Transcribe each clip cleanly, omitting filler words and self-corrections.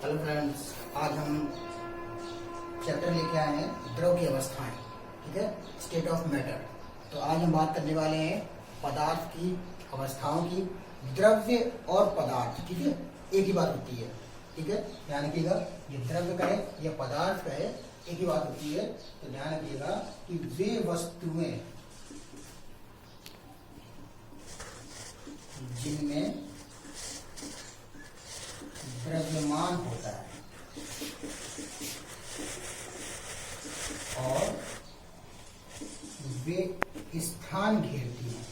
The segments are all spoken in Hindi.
हेलो फ्रेंड्स, आज हम चैप्टर लेके आए हैं द्रव की अवस्थाएं। ठीक है, स्टेट ऑफ मैटर। तो आज हम बात करने वाले हैं पदार्थ की अवस्थाओं की। द्रव्य और पदार्थ, ठीक है, एक ही बात होती है। ठीक है, ध्यान रखिएगा, ये द्रव्य कहे या पदार्थ कहे एक ही बात होती है। तो ध्यान रखिएगा कि वे वस्तुएं जिनमें द्रव्यमान होता है और वे स्थान घेरती हैं।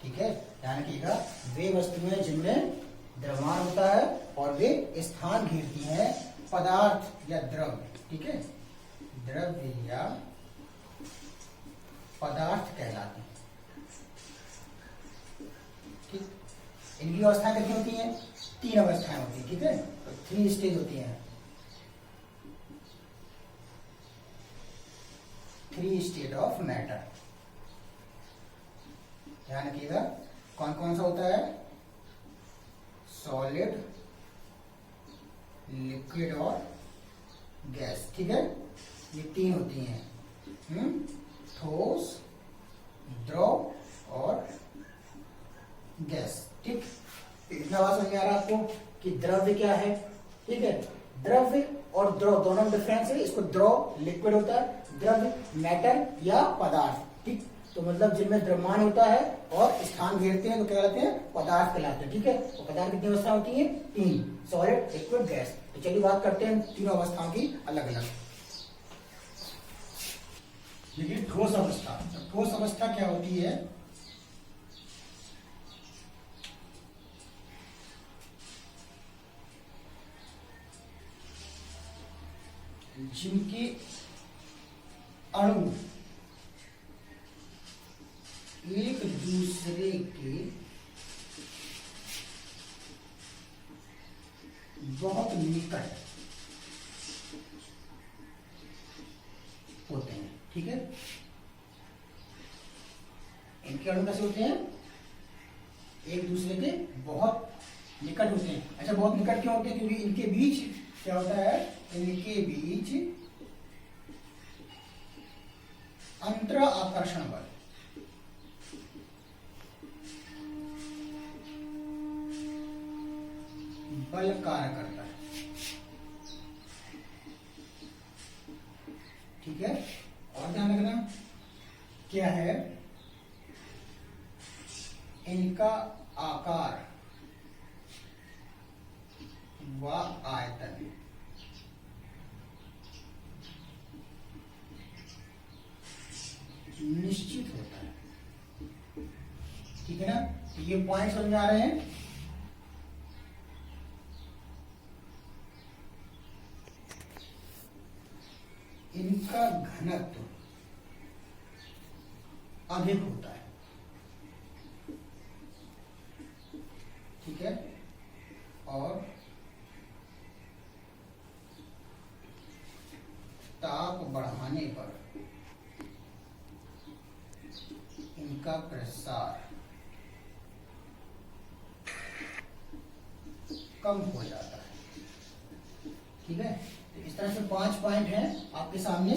ठीक है, ध्यान रखिएगा, वे वस्तुएं जिनमें द्रव्यमान होता है और वे स्थान घेरती हैं, पदार्थ या द्रव्य। ठीक है, द्रव्य या पदार्थ कहलाते हैं। ठीक, इनकी अवस्थाएं कितनी होती हैं? 3 अवस्थाएं होती हैं। ठीक है, तो 3 स्टेज होती हैं। 3 स्टेट ऑफ मैटर। ध्यान रखिएगा, कौन कौन सा होता है? सॉलिड, लिक्विड और गैस। ठीक है, ये 3 होती हैं, ठोस, द्रव और गैस। ठीक, इतना बात समझ में आ रहा है आपको कि द्रव्य क्या है? ठीक है, द्रव्य और द्रव दोनों में डिफरेंस है। इसको द्रव लिक्विड होता है, द्रव्य मैटर या पदार्थ। ठीक, तो मतलब जिनमें द्रव्यमान होता है और स्थान घेरते हैं तो क्या कहलाते हैं? पदार्थ कहलाते हैं। ठीक है, तो पदार्थ कितनी अवस्था होती है? 3, सॉलिड, लिक्विड, गैस। तो चलिए बात करते हैं तीनों अवस्थाओं की अलग अलग। देखिए, ठोस अवस्था। तो ठोस अवस्था क्या होती है? जिनके अणु एक दूसरे के बहुत निकट होते हैं। ठीक है, इनके अणु कैसे होते हैं? एक दूसरे के बहुत निकट होते हैं। अच्छा, बहुत निकट क्यों होते हैं? क्योंकि इनके बीच क्या होता है? इनके बीच अंतर आकर्षण बल कार्य करता है। ठीक है, और ध्यान रखना क्या है? इनका आकार व आयतन निश्चित होता है। ठीक है ना, ये पॉइंट समझ आ रहे हैं? इनका घनत्व अधिक होता है। ठीक है, और ताप बढ़ाने पर इनका प्रसार कम हो जाता है। ठीक है, तो इस तरह से 5 पॉइंट हैं आपके सामने,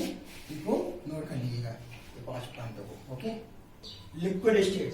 इनको नोट कर लीजिएगा, ये 5 पॉइंटों को। Okay, liquid state.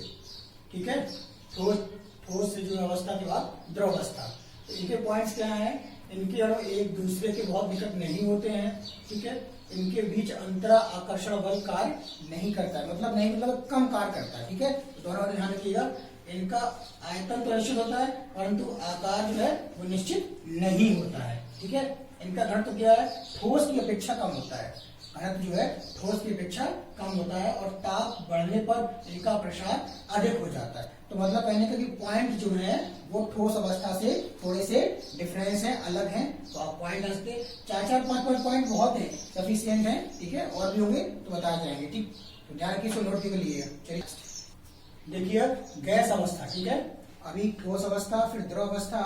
ठीक है, ठोस से जो अवस्था के बाद द्रव अवस्था। तो इनके पॉइंट्स क्या हैं? इनके अणु एक दूसरे के बहुत निकट नहीं होते हैं। ठीक है, इनके बीच अंतरा आकर्षण बल कार्य नहीं करता है, मतलब नहीं, मतलब कम कार्य करता है। ठीक है, तो दोनों बात ध्यान रखिएगा। इनका आयतन तो निश्चित होता है, परंतु आकार जो है वो निश्चित नहीं होता है। ठीक है, इनका घनत्व क्या है? ठोस की अपेक्षा कम होता है। घनत्व जो है ठोस की अपेक्षा कम होता है और ताप बढ़ने पर इनका प्रसार अधिक हो जाता है। तो मतलब कहने का कि पॉइंट जो है वो ठोस अवस्था से थोड़े से डिफरेंस है, अलग हैं। तो आप पॉइंट हंसते 4-4, 5 पॉइंट बहुत है, सफिशियंट है। ठीक है, और भी होंगे तो बताए जाएंगे। ठीक, तो ध्यान रखिए, इसको नोट के लिए। चलिए देखिए, गैस अवस्था। ठीक है, अभी ठोस अवस्था, फिर द्रव अवस्था,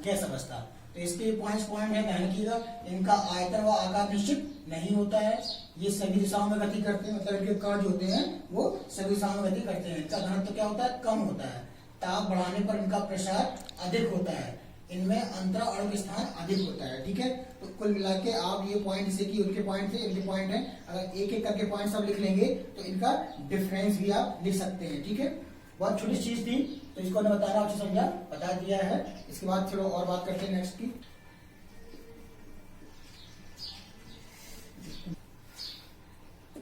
गैस अवस्था। तो इसके पॉइंट है, ध्यान रखिएगा। इनका आयतन व आकार निश्चित नहीं होता है, ये सभी दिशाओं में गति करते हैं, मतलब इनके कण जो होते हैं वो सभी दिशाओं में गति करते हैं। इनका घनत्व क्या होता है? कम होता है। ताप बढ़ाने पर इनका प्रेशर अधिक होता है, इनमें अंतरा अणु के स्थान अधिक होता है। ठीक है, तो कुल मिला के आप ये पॉइंट से कि उनके पॉइंट थे इनके पॉइंट है, अगर एक एक करके पॉइंट सब लिख लेंगे तो इनका डिफरेंस भी आप लिख सकते हैं। ठीक है, बहुत छोटी चीज थी तो इसको मैं बताना आपसे समझा बता दिया है। इसके बाद चलो और बात करते हैं नेक्स्ट की।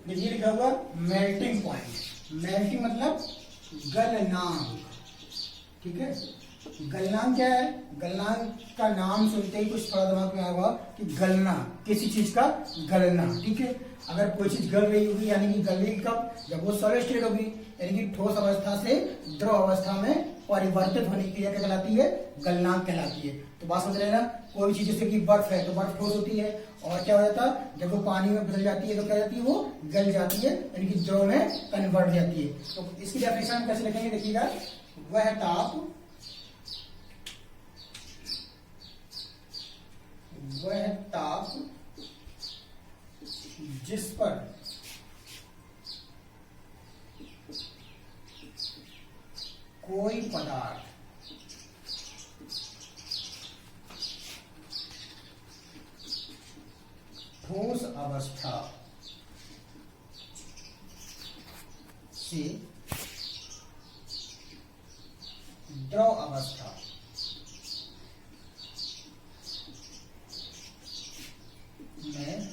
देखिए लिखा हुआ मेल्टिंग पॉइंट। मेल्टिंग मतलब गलनांक। ठीक है, गलनांक क्या है? गलनांक का नाम सुनते ही कुछ थोड़ा दिमाग में आएगा कि गलना, किसी चीज का गलना। ठीक है, अगर कोई चीज गल रही होगी यानी कि गलेगी कब? जब वो सॉलिड स्टेट होगी, यानी कि ठोस अवस्था से द्रव अवस्था में परिवर्तित होने की क्रिया क्या कहलाती है? गलनांक कहलाती है। तो बात समझ रहे हैं ना? कोई भी चीज जैसे कि बर्फ है तो बर्फ ठोस होती है, और क्या हो जाता है जब वो पानी में बदल जाती है तो क्या जाती है? वो गल जाती है, यानी कि द्रव में कन्वर्ट हो जाती है। तो इसकी डेफिनेशन हम कैसे लिखेंगे? देखिएगा, वह ताप जिस पर कोई पदार्थ ठोस अवस्था से द्रव अवस्था में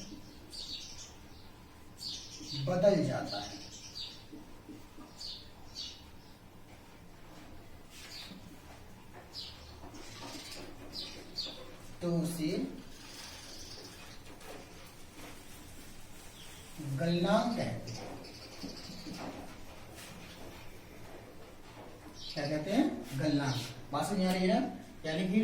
बदल जाता है, तो उसे गलनांक कहते हैं। क्या कहते हैं? गलनांक। बात समझ आ रही है ना? यानी कि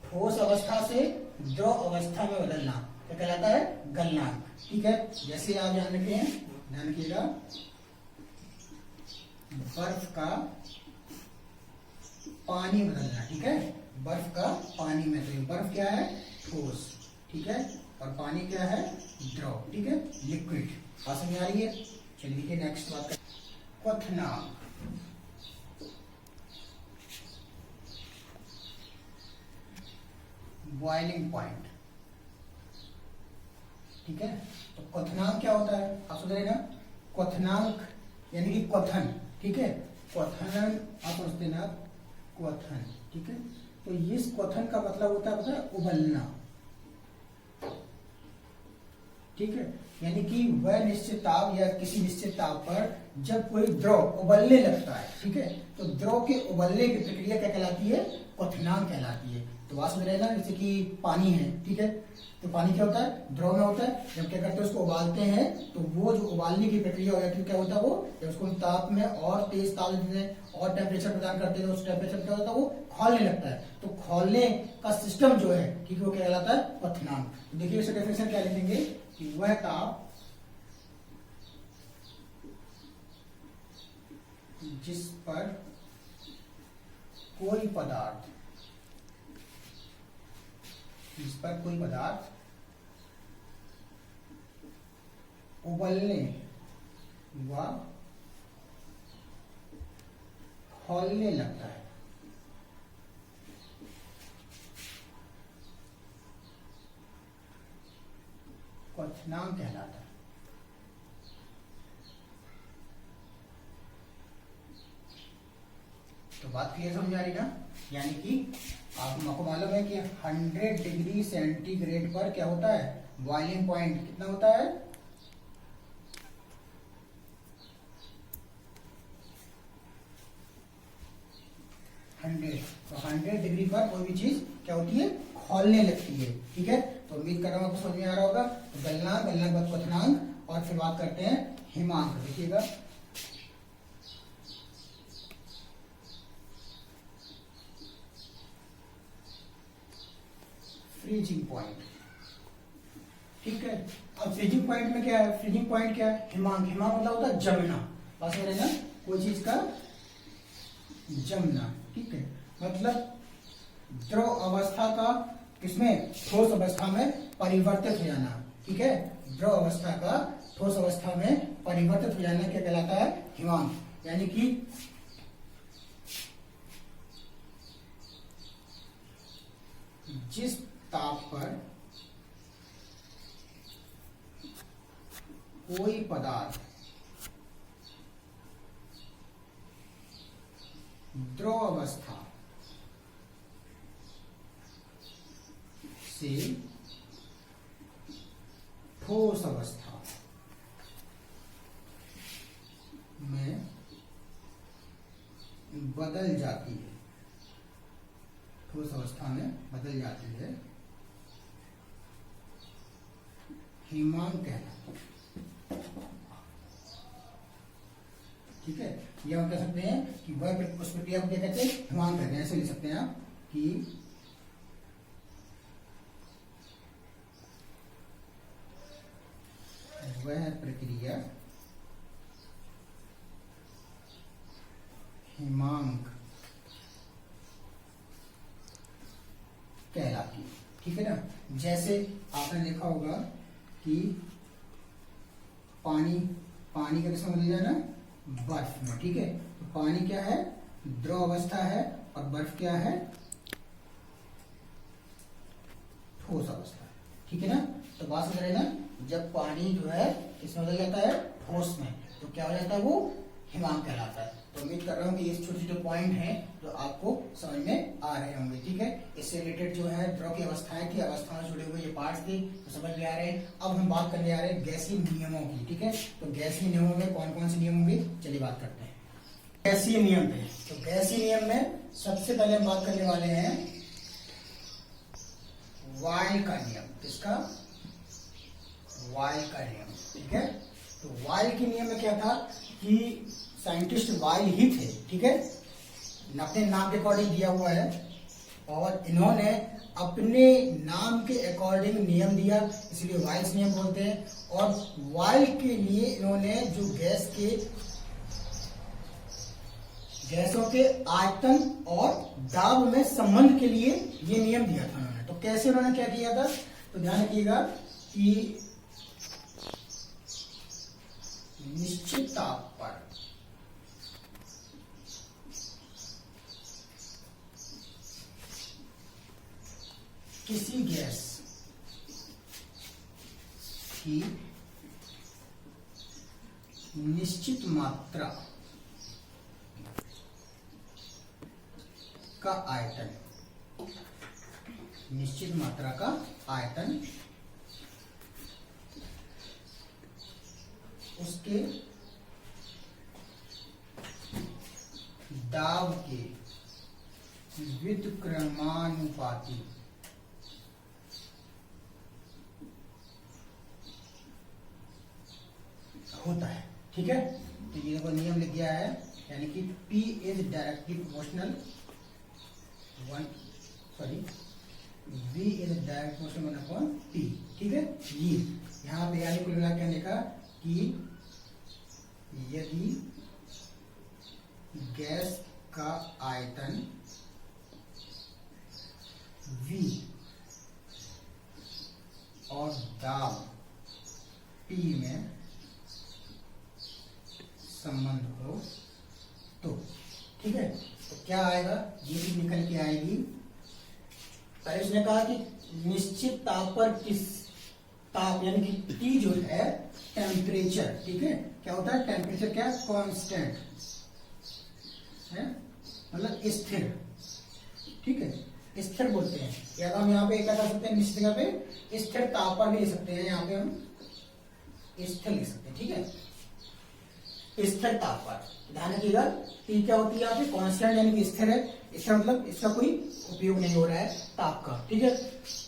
ठोस अवस्था से द्रव अवस्था में बदलना क्या कहलाता है? गलनांक। ठीक है, जैसे आप ध्यान रखिए, ध्यान रखिएगा, बर्फ का पानी बदलना। ठीक है, बर्फ का पानी में, तो बर्फ क्या है? ठोस। ठीक है, और पानी क्या है? द्रव। ठीक है, लिक्विड। बात समझ आ रही है? चलिए नेक्स्ट बात कर, क्वथनांक। Boiling point. ठीक है, तो क्वथनांक क्या होता है? आप समझ रहे हैं ना? क्वथनांक यानी कि क्वथन। ठीक है, क्वथन आप समझते ना? क्वथन। ठीक है, तो इस क्वथन का मतलब होता है, पता है? उबलना। ठीक है, यानी कि वह निश्चित ताप या किसी निश्चित ताप पर जब कोई द्रव उबलने लगता है, ठीक है, तो द्रव के उबलने की प्रक्रिया क्या कहलाती है? क्वथनांक कहलाती है। तो बात समझ रहे ना? जैसे कि पानी है, ठीक है, तो पानी क्या होता है? द्रव में होता है। जब क्या करते हैं? उसको उबालते हैं, तो वो जो उबालने की प्रक्रिया हो जाती है, क्या होता है? वो जब उसको ताप में और तेज ताप में और टेम्परेचर प्रदान करते हैं तो उस टेम्परेचर क्या होता है? वो खौलने लगता है। तो खौलने का सिस्टम जो है, ठीक है, वो क्या कहलाता है? क्वथनांक। तो देखिए इसका डेफिनेशन क्या लिखेंगे कि वह ताप जिस पर कोई पदार्थ उबलने व खौलने लगता है, क्वथनांक कहलाता है। तो बात क्लियर समझ आ रही ना? यानी कि आपको मालूम है कि 100 डिग्री सेंटीग्रेड पर क्या होता है? बॉइलिंग पॉइंट कितना होता है? 100। तो 100 डिग्री पर कोई भी चीज क्या होती है? खौलने लगती है। ठीक है, तो उम्मीद कर रहा हूं आपको समझ में आ रहा होगा। तो गलनांक, गलनांक के बाद क्वथनांक, और फिर बात करते हैं हिमांक। देखिएगा, फ्रीजिंग पॉइंट। ठीक है, अब फ्रीजिंग पॉइंट में क्या है? फ्रीजिंग पॉइंट क्या है? हिमांक। हिमांक मतलब होता है जमना। बात समझ रहे हैं ना? कोई चीज का जमना। ठीक है, मतलब द्रव अवस्था का किसमें? ठोस अवस्था में परिवर्तित हो जाना। ठीक है, द्रव अवस्था का ठोस अवस्था में परिवर्तित हो जाना क्या कहलाता है? हिमांक। यानी कि जिस ताप पर कोई पदार्थ द्रव अवस्था से ठोस अवस्था में बदल जाती है, ठोस अवस्था में बदल जाती है, हिमांक कहलाता है। ठीक है, ये हम कह सकते हैं कि वह उस प्रक्रिया को क्या कहते हैं, हिमांक कहते हैं। ऐसे लिख सकते हैं आप कि वह प्रक्रिया हिमांक कहलाती है। ठीक है ना। जैसे आपने देखा होगा कि पानी का किसमें बदल जाना, बर्फ में। ठीक है, तो पानी क्या है, द्रव अवस्था है, और बर्फ क्या है, ठोस अवस्था। ठीक है ना। तो बात समझ रहे हैं ना, जब पानी जो है किसमें बदल जाता है, ठोस में, तो क्या हो जाता है, वो हिमांक कहलाता है। तो उम्मीद कर रहा हूँ कि ये छोटे छोटे पॉइंट हैं जो आपको समझ में आ रहे होंगे। ठीक है, इससे रिलेटेड जो है द्रव की अवस्थाएं थी, अवस्थाओं से जुड़े हुए ये पार्ट्स थे, तो समझ में आ रहे हैं। अब हम बात करने आ रहे हैं गैसीय नियमों की। ठीक है, तो गैसीय नियमों में कौन कौन से नियम होंगे, चलिए बात करते हैं। गैसीय नियम पे, तो गैसीय नियम में सबसे पहले हम बात करने वाले हैं वायल का नियम। किसका, वायल का नियम। ठीक है, तो वायल के नियम में क्या था कि साइंटिस्ट वायल ही थे। ठीक है, अपने नाम के अकॉर्डिंग दिया हुआ है, और इन्होंने अपने नाम के अकॉर्डिंग नियम दिया, इसलिए वाइल्स नियम बोलते हैं। और वायल के लिए इन्होंने जो गैसों के आयतन और दाब में संबंध के लिए ये नियम दिया था उन्होंने। तो कैसे उन्होंने क्या किया था, तो ध्यान रखिएगा कि निश्चित ताप पर किसी गैस की निश्चित मात्रा का आयतन, निश्चित मात्रा का आयतन उसके दाब के व्युत्क्रमानुपाती होता है। ठीक है, तो ये देखो नियम लिख दिया है, यानी कि P is directly proportional V is direct proportional 1/P। ठीक है, ये यहाँ पे यानी कुल मिला क्या लिखा कि यदि गैस का आयतन V और दाब P में संबंध हो तो, ठीक है, तो क्या आएगा, ये भी निकल के आएगी। पहले उसने कहा कि निश्चित ताप पर किस ताप, यानी कि T जो है टेम्परेचर। ठीक है, क्या होता है, टेम्परेचर क्या, कांस्टेंट है, मतलब स्थिर। ठीक है, स्थिर बोलते हैं, या तो हम यहाँ पे क्या कर सकते हैं, निश्चित जगह पे स्थिर ताप पर भी ले सकते हैं, यहाँ पे हम स्थिर लिख सकते हैं। ठीक है, स्थिर ताप पर ध्यान रखिएगा, T क्या होती है यहाँ पे, कांस्टेंट, यानी कि स्थिर है। इसका मतलब इसका कोई उपयोग नहीं हो रहा है ताप का। ठीक है,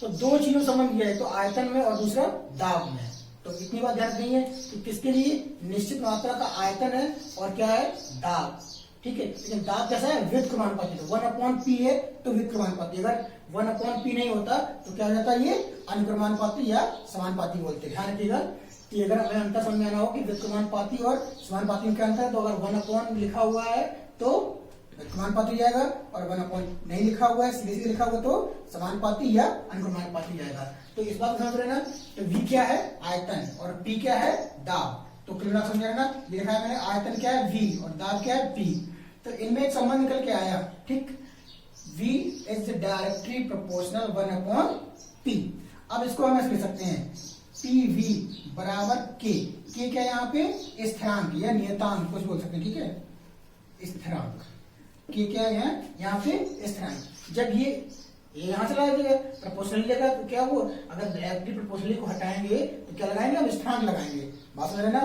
तो दो चीजों संबंध दिया है, तो आयतन में और दूसरा दाब में। तो इतनी बात ध्यान रखनी है कि किसके लिए, निश्चित मात्रा का आयतन है और क्या है, दाब। ठीक है, लेकिन दाब कैसा है, व्युत्क्रमानुपाती। 1/P है तो व्युत्क्रमानुपाती, अगर 1/P नहीं होता तो क्या हो जाता है, ये अनुक्रमानुपाती या समानुपाती बोलते हैं। ध्यान रखिएगा कि अगर हमें अंतर समझ में आना हो कि व्युत्क्रमानुपाती और समानुपाती में क्या अंतर है, तो अगर 1/P लिखा हुआ है तो व्युत्क्रमानुपाती हो जाएगा, और 1/P नहीं लिखा हुआ है, सीधे सीधे लिखा हुआ तो समानुपाती या अनुक्रमानुपाती जाएगा। तो इस बात समझ रहे ना, तो V क्या है, आयतन, और P क्या है, दाब। तो क्लियर समझ रहे ना, लिखा है मैंने, आयतन क्या है V और दाब क्या है P। तो इनमें एक संबंध निकल के आया। ठीक, V is directly proportional 1/P। अब इसको हम ऐसे लिख सकते हैं PV बराबर K। K क्या है यहाँ पे? स्थिरांक या नियतांक कुछ बोल सकते हैं, ठीक है, स्थिरांक। K क्या है यहाँ पे? स्थिरांक। जब ये यहां चला जाएगा प्रोपोर्शनली लेगा तो क्या वो, अगर डायरेक्टली प्रोपोर्शनली को हटाएंगे तो क्या लगाएंगे? हम स्थिरांक लगाएंगे। बात समझ रहे ना?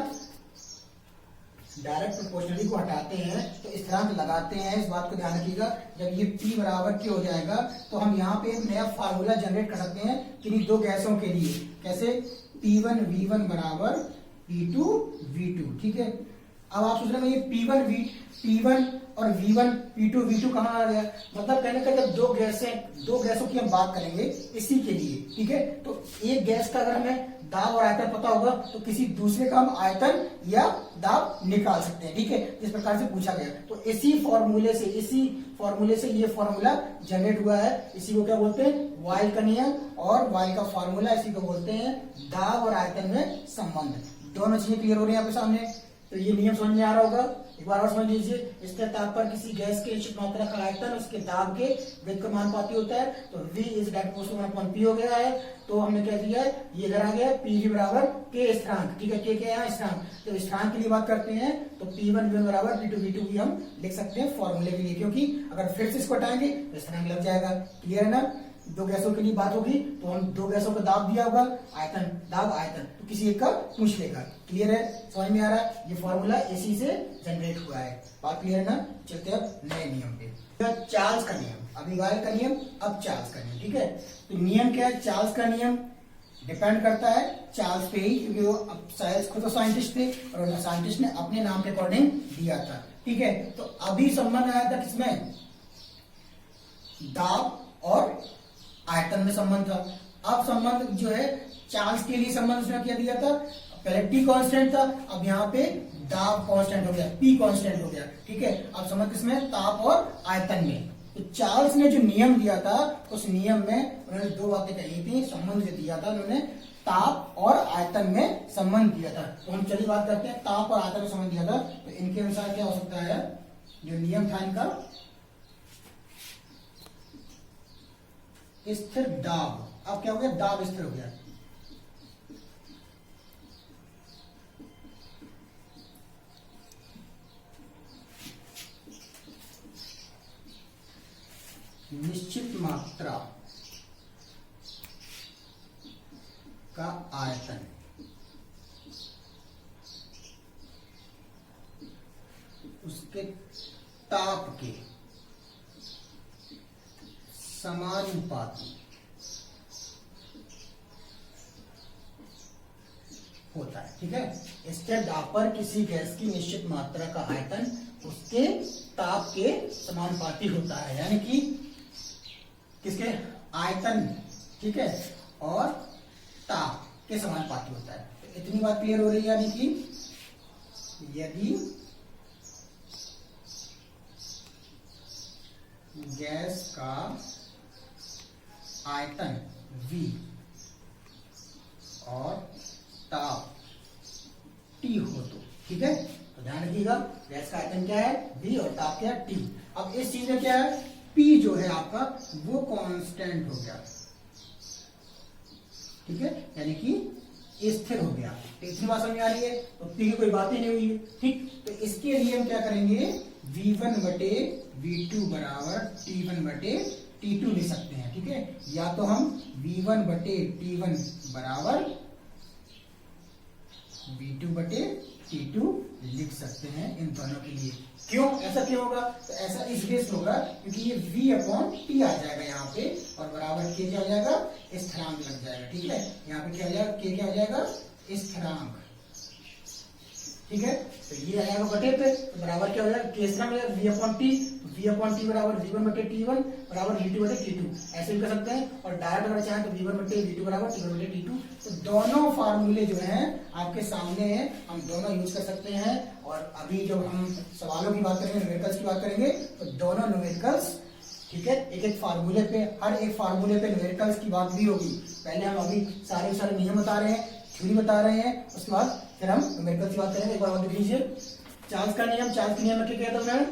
डायरेक्ट प्रोपोर्शनली को हटाते हैं तो स्थिरांक लगाते हैं, इस बात को ध्यान रखिएगा। जब ये P बराबर K हो जाएगा तो हम यहाँ पे एक नया फार्मूला जनरेट कर सकते हैं किन्हीं दो गैसों के लिए। कैसे? P1 V1 बराबर P2 V2, ठीक है। अब आप सोच रहे हैं ये P1 और V1 P2 V2 कहाँ आ गया? मतलब कहने का जब दो गैसों की हम बात करेंगे इसी के लिए, ठीक है। तो एक गैस का अगर हमें दाब और आयतन पता होगा तो किसी दूसरे का हम आयतन या दाब निकाल सकते हैं, ठीक है। इस प्रकार से पूछा गया तो इसी फॉर्मूले से ये फॉर्मूला जनरेट हुआ है। इसी को क्या बोलते हैं? वायल का नियम, और वायल का फॉर्मूला इसी को बोलते हैं दाब और आयतन में संबंध। दोनों चीजें क्लियर हो रही है यहाँ पे सामने। तो ये नियम समझ में आ रहा होगा, एक बार और समझ लीजिए। स्थिर ताप पर किसी गैस के निश्चित मात्रा का आयतन उसके दाब के व्युत्क्रमानुपाती होता है। तो V is directly proportional 1/P हो गया है। तो हमने क्या दिया है? ये इधर आ गया PV बराबर K स्थिरांक, ठीक है। K क्या है? स्थिरांक। तो स्थिरांक के लिए बात करते हैं तो P1 V1 बराबर P2 V2 भी हम लिख सकते हैं फॉर्मूले के लिए, क्योंकि अगर फिर से इसको हटाएंगे तो स्थिरांक लग जाएगा। क्लियर है ना? दो गैसों के लिए बात होगी तो हम दो गैसों का दाब दिया होगा, आयतन दाब आयतन, तो किसी एक का पूछ लेगा। क्लियर है? समझ में आ रहा है? ये फॉर्मूला इसी से जनरेट हुआ है। बात क्लियर है ना? चलते अब नए नियम पे। चार्ल्स का नियम, अभी वायल का नियम, अब चार्ल्स का नियम, ठीक है। तो नियम क्या है? चार्ल्स का नियम डिपेंड करता है चार्ल्स पे ही, क्योंकि वो खुद तो साइंटिस्ट थे और साइंटिस्ट ने अपने नाम के अकॉर्डिंग दिया था, ठीक है। तो अभी संबंध आया था किसमें? दाब और आयतन में संबंध था। अब संबंध जो है चार्ल्स के लिए संबंध उसने क्या दिया था? पहले T कांस्टेंट था, अब यहाँ पे दाब कांस्टेंट हो गया, P कांस्टेंट हो गया, ठीक है। अब संबंध किसमें? ताप और आयतन में। तो चार्ल्स ने जो नियम दिया था उस नियम में उन्होंने दो बातें कही थी। संबंध जो दिया था उन्होंने ताप और आयतन में संबंध दिया था। तो हम चलिए बात करते हैं ताप और आयतन में संबंध दिया था। तो इनके अनुसार क्या हो सकता है? जो नियम था इनका, स्थिर दाब। अब क्या हो गया? दाब स्थिर हो गया। निश्चित मात्रा का आयतन उसके ताप के समानुपाती होता है, ठीक है। स्थिर दाब पर किसी गैस की निश्चित मात्रा का आयतन उसके ताप के समानुपाती होता है, यानी कि किसके? आयतन, ठीक है, और ताप के समानुपाती होता है। तो इतनी बात क्लियर हो रही है, यानी कि यदि गैस का आयतन V और ताप T हो तो, ठीक है। तो ध्यान रखिएगा गैस का आयतन क्या है? V और ताप क्या है? T। अब इस चीज में क्या है? P जो है आपका वो कांस्टेंट हो गया, ठीक है, यानी कि स्थिर हो गया। तो इतनी बात समझ में आ रही है? तो P की कोई बात ही नहीं हुई है, ठीक। तो इसके लिए हम क्या करेंगे? V1 बटे V2 बराबर T1 बटे T2 लिख सकते हैं, ठीक है। या तो हम V1 बटे T1 बराबर V2 बटे T2 लिख सकते हैं इन दोनों के लिए। क्यों? ऐसा क्यों होगा? तो ऐसा इसलिए होगा क्योंकि ये V/T आ जाएगा यहाँ पे, और बराबर K क्या हो जाएगा? स्थिरांक लग जाएगा, ठीक है। यहाँ पे क्या हो जाएगा? K क्या हो जाएगा? स्थिरांक, ठीक है। तो ये आ जाएगा बटे पे, तो बराबर क्या हो जाएगा? K स्थिरांक V/T। V/T बराबर V1 बटे T1 बराबर V2 बटे T2, ऐसे भी कर सकते हैं। और डायरेक्ट अगर चाहें तो V1 बटे V2 बराबर T1 बटे T2। तो दोनों फार्मूले जो हैं आपके सामने हैं, हम दोनों यूज कर सकते हैं। और अभी जब हम सवालों की बात करेंगे, न्यूमेरिकल्स की बात करेंगे, तो दोनों न्यूमेरिकल्स, ठीक है, एक एक फार्मूले पे, हर एक फार्मूले पे न्यूमेरिकल्स की बात भी होगी। पहले हम अभी सारे नियम बता रहे हैं, थ्योरी बता रहे हैं, उसके बाद फिर हम न्यूमेरिकल्स की बात करेंगे। एक बार देख लीजिए चार्ल्स का नियम। चार्ल्स के नियम में क्या कहता है?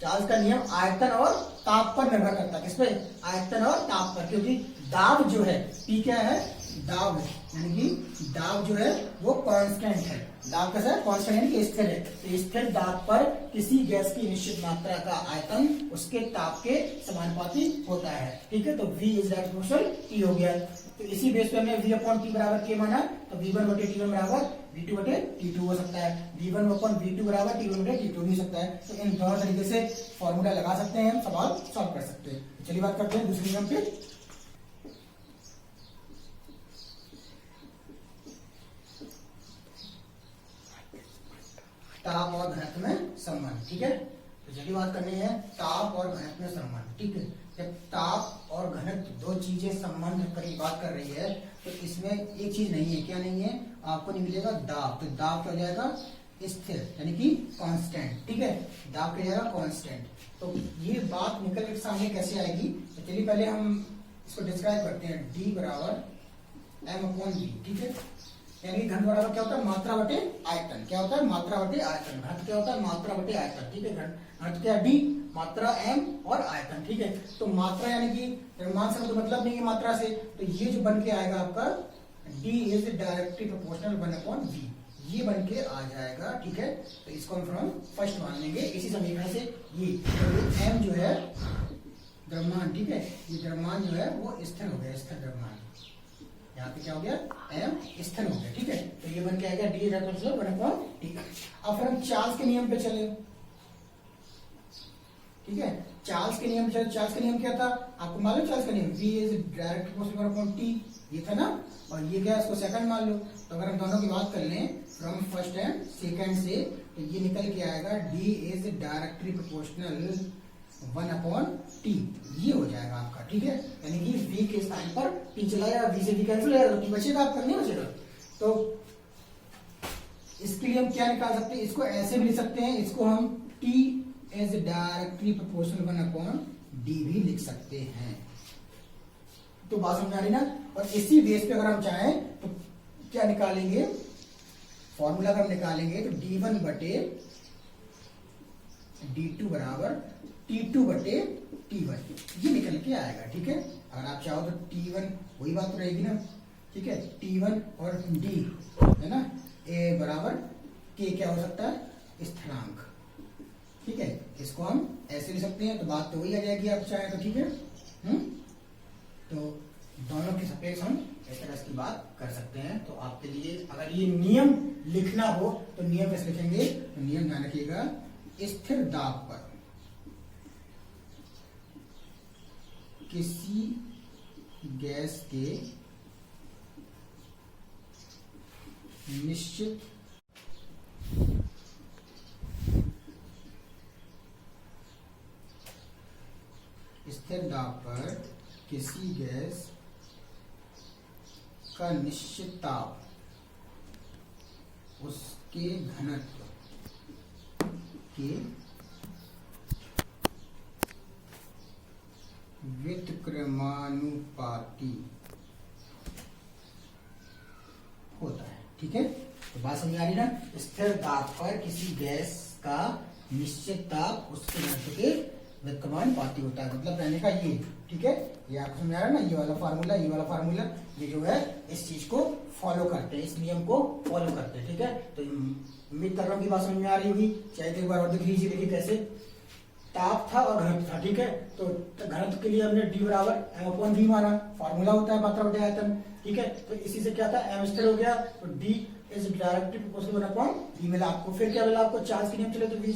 चार्ल्स का नियम आयतन और ताप पर निर्भर करता है। किस पे? आयतन और ताप पर, क्योंकि दाब जो है P क्या है? दाब है, यानी कि दाब जो है वो कांस्टेंट है। दाब कैसा है? कांस्टेंट यानी कि स्थिर है। तो स्थिर दाब पर किसी गैस की निश्चित मात्रा का आयतन उसके ताप के समानुपाती होता है। ठीक है, तो V is direct proportional T हो गया। तो इसी बेस पे हमने V अपॉन T बराबर K माना, तो V1 बटे T1 बराबर V2 बटे T2 हो सकता है। V1 अपॉन V2 बराबर T1 बटे T2 भी हो सकता है। तो इन दोनों तरीके से फॉर्मूला लगा सकते हैं, हम सवाल सॉल्व कर सकते हैं। चलिए बात करते हैं दूसरे नियम पे। ताप और घनत्व में संबंध। ठीक है, तो चलिए बात करनी है ताप और घनत्व में संबंध। ठीक है, जब ताप और घनत्व दो चीजें संबंध की बात कर रही है तो इसमें एक चीज नहीं है। क्या नहीं है? आपको नहीं मिलेगा दाब। तो दाब क्या हो जाएगा? स्थिर, यानी कि कांस्टेंट। ठीक है, दाब क्या जाएगा? कांस्टेंट। तो ये बात निकल के सामने कैसे आएगी? तो चलिए पहले हम इसको डिस्क्राइब करते हैं। D बराबर M/V। ठीक है, यानी घन बराबर क्या होता है? मात्रा बटे आयतन। क्या होता है? मात्रा बटे आयतन। घनत्व क्या होता है? मात्रा बटे आयतन। ठीक है, घनत्व क्या है? D, मात्रा M और आयतन। ठीक है, तो मात्रा यानी कि द्रव्यमान से तो मतलब नहीं है मात्रा से, तो ये जो बन के आएगा आपका D is directly proportional 1/V, ये बन के आ जाएगा। ठीक है, तो इसको हम फर्स्ट मान लेंगे इसी समीकरण से। ये M जो है द्रव्यमान, ठीक है, ये द्रव्यमान जो है वो स्थिर हो गया, स्थिर द्रव्यमान। यहाँ पे क्या हो गया? M स्थिर हो गया। ठीक है, तो ये बन के आ गया D मतलब 1/T। अब फिर हम चार्ल्स के नियम पे चले। ठीक है, चार्ल्स के नियम पे चले। चार्ल्स का नियम क्या था? आपको मालूम चार्ल्स का नियम? V is direct proportional 1/T, ये था ना। और ये क्या है? इसको सेकंड मान लो। तो अगर हम दोनों की बात कर लें फ्रॉम फर्स्ट एंड सेकंड से, तो ये निकल के आएगा D is directly proportional 1/T, ये हो जाएगा आपका। ठीक है, यानी कि V के स्थान पर T चला या V से V कैंसिल हो जाएगा, तो T बचेगा आपका, नहीं बचेगा। तो इसके लिए हम क्या निकाल सकते हैं? इसको ऐसे भी लिख सकते हैं, इसको हम T is directly proportional 1/D भी लिख सकते हैं। तो बात समझ आ रही ना। और इसी बेस पे अगर हम चाहें तो क्या निकालेंगे? फॉर्मूला अगर हम निकालेंगे तो D1 बटे D2 बराबर T2 बटे T1, ये निकल के आएगा। ठीक है, अगर आप चाहो तो T1, वही बात तो रहेगी ना। ठीक है, T1 और D है ना, A बराबर K क्या हो सकता है? स्थिरांक। ठीक है, इसको हम ऐसे लिख सकते हैं, तो बात तो वही आ जाएगी आप चाहें तो। ठीक है, तो दोनों के सापेक्ष हम इस तरह की बात कर सकते हैं। तो आपके लिए अगर ये नियम लिखना हो तो नियम कैसे लिखेंगे? तो नियम ध्यान रखिएगा, स्थिर दाब पर किसी गैस के निश्चित स्थिर दाब पर किसी गैस का निश्चित ताप उसके घनत्व के व्युत्क्रमानुपाती होता है। ठीक है, तो बात समझ आ रही ना। स्थिर दाब पर किसी गैस का निश्चित ताप उसके घनत्व के व्युत्क्रमानुपाती होता है, मतलब कहने का ये। ठीक है, ये आपको समझ आ रहा है ना। ये वाला फार्मूला, ये वाला फार्मूला, ये जो है इस चीज को फॉलो करते हैं, इस नियम को फॉलो करते हैं। ठीक है, तो उम्मीद कर रहा हूँ कि बात समझ में आ रही होगी। चाहे तो एक बार और देख लीजिए। देखिए कैसे ताप था और घनत्व था। ठीक है, तो घनत्व के लिए हमने D बराबर M/V माना, फार्मूला होता है मात्रा बटे आयतन। ठीक है, तो इसी से क्या था? M स्थिर हो गया, तो D is directly proportional 1/V मिला आपको। फिर क्या मिला आपको? चार्ल्स के नियम चले तो V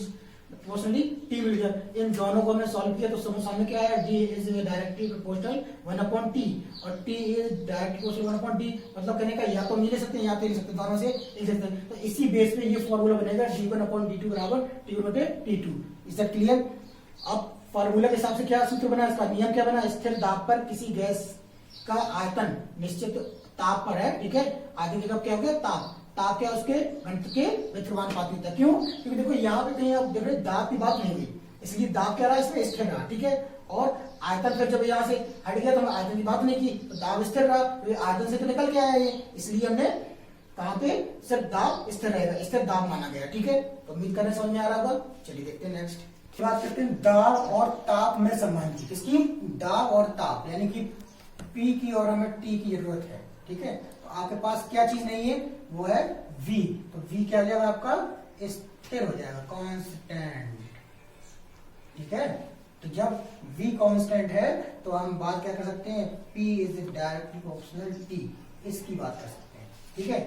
प्रोपोर्शनली T मिल गया। इन दोनों को हमने सॉल्व किया तो सामने क्या आया? D is directly proportional 1/T और T is directly proportional 1/D, मतलब कहने का या तो हम ले सकते हैं या तो ले सकते हैं, दोनों से ले सकते हैं। तो इसी बेस पे ये फॉर्मूला बनेगा D1/D2 बराबर T1/T2। Is that clear? अब फार्मूला के हिसाब से क्या सूत्र बना? इसका नियम क्या बना? स्थिर दाब पर किसी गैस का आयतन निश्चित ताप पर है। ठीक है, आयतन की क्या हो गया? ताप। ताप क्या? उसके घनत्व के व्युत्क्रमानुपाती होता है। क्यों? क्योंकि देखो यहाँ पे कहीं आप देख रहे दाब की बात नहीं हुई, इसलिए दाब क्या रहा? इसमें स्थिर रहा। ठीक है, और आयतन फिर जब यहाँ से हट गया तो हम आयतन की बात नहीं की, तो दाब स्थिर रहा। तो आयतन से तो निकल के आया ये, इसलिए हमने कहाँ पे सिर्फ दाब स्थिर रहेगा, स्थिर दाब माना गया। ठीक है, तो उम्मीद करने समझ में आ रहा होगा। चलिए देखते हैं नेक्स्ट। बात करते हैं दाब और ताप में संबंध की। किसकी? दाब और ताप, यानी कि P की और हमें T की जरूरत है। ठीक है, तो आपके पास क्या चीज नहीं है, वो है V। तो V क्या हो जाएगा आपका? स्थिर हो जाएगा, कांस्टेंट। ठीक है, तो जब V कांस्टेंट है तो हम बात क्या कर सकते हैं, P is directly proportional T, इसकी बात कर सकते हैं। ठीक है,